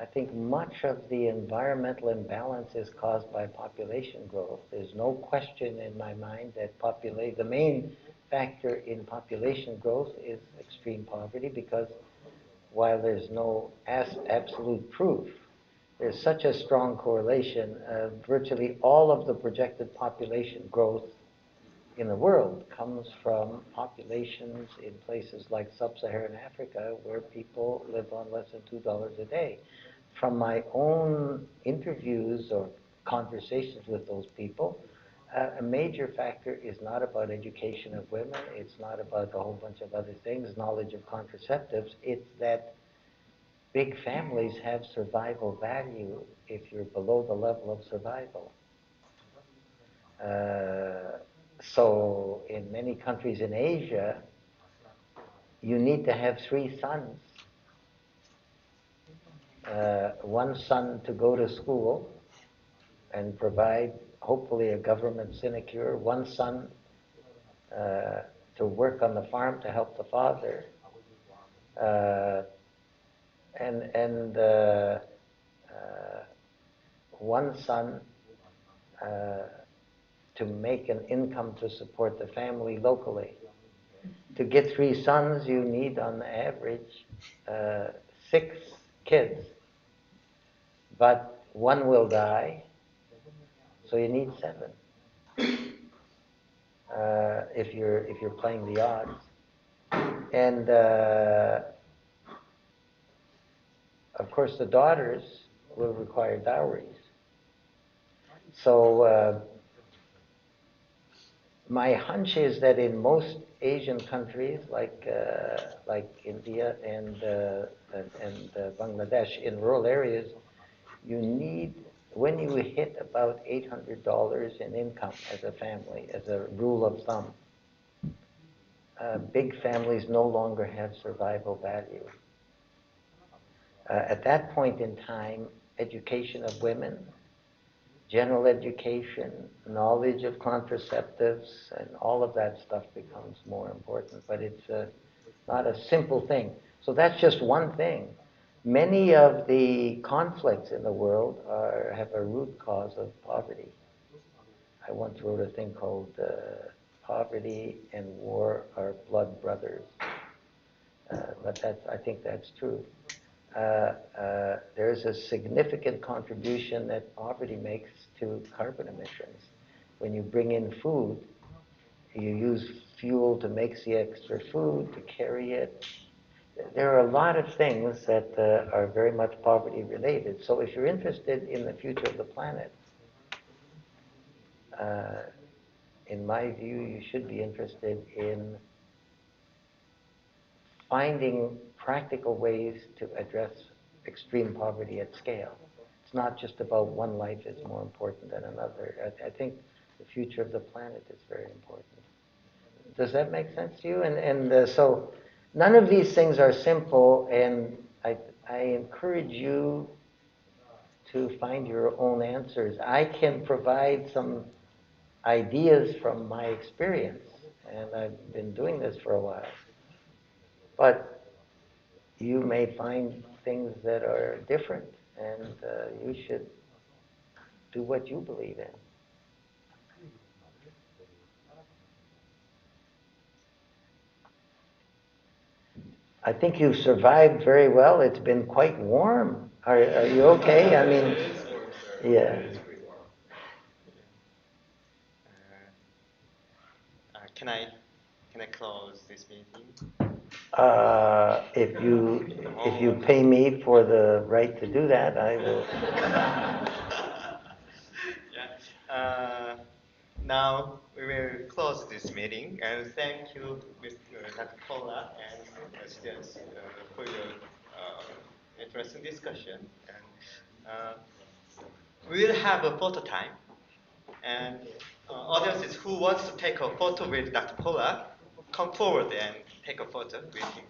I think much of the environmental imbalance is caused by population growth. There's no question in my mind that the main factor in population growth is extreme poverty, because while there's no absolute proof, there's such a strong correlation. Virtually all of the projected population growth in the world comes from populations in places like sub-Saharan Africa, where people live on less than $2 a day. From my own interviews or conversations with those people, a major factor is not about education of women, it's not about a whole bunch of other things, knowledge of contraceptives, it's that big families have survival value if you're below the level of survival. So in many countries in Asia, you need to have 3 sons. One son to go to school and provide, hopefully, a government sinecure. One son to work on the farm to help the father. And one son to make an income to support the family locally. To get 3 sons, you need, on average, 6 kids. but one will die, so you need 7. If you're playing the odds, and of course the daughters will require dowries. So my hunch is that in most Asian countries like India and Bangladesh, in rural areas, you need, when you hit about $800 in income as a family, as a rule of thumb, big families no longer have survival value. At that point in time, education of women, general education, knowledge of contraceptives, and all of that stuff becomes more important. But it's not a simple thing. So that's just one thing. Many of the conflicts in the world have a root cause of poverty. I once wrote a thing called Poverty and War Are Blood Brothers. But I think that's true. There's a significant contribution that poverty makes to carbon emissions. When you bring in food, you use fuel to make the extra food, to carry it. There are a lot of things that are very much poverty related. So if you're interested in the future of the planet, in my view, you should be interested in finding practical ways to address extreme poverty at scale. It's not just about one life is more important than another. I think the future of the planet is very important. Does that make sense to you? And so none of these things are simple, and I encourage you to find your own answers. I can provide some ideas from my experience, and I've been doing this for a while. But you may find things that are different, and you should do what you believe in. I think you've survived very well. It's been quite warm. Are you okay? I mean, yeah. Can I close this meeting? If you pay me for the right to do that, I will. Yeah. Now we will close this meeting, and thank you, Mr. Dr. Polak and students for your interesting discussion. And we will have a photo time, and audiences who wants to take a photo with Dr. Polak, come forward and take a photo with him.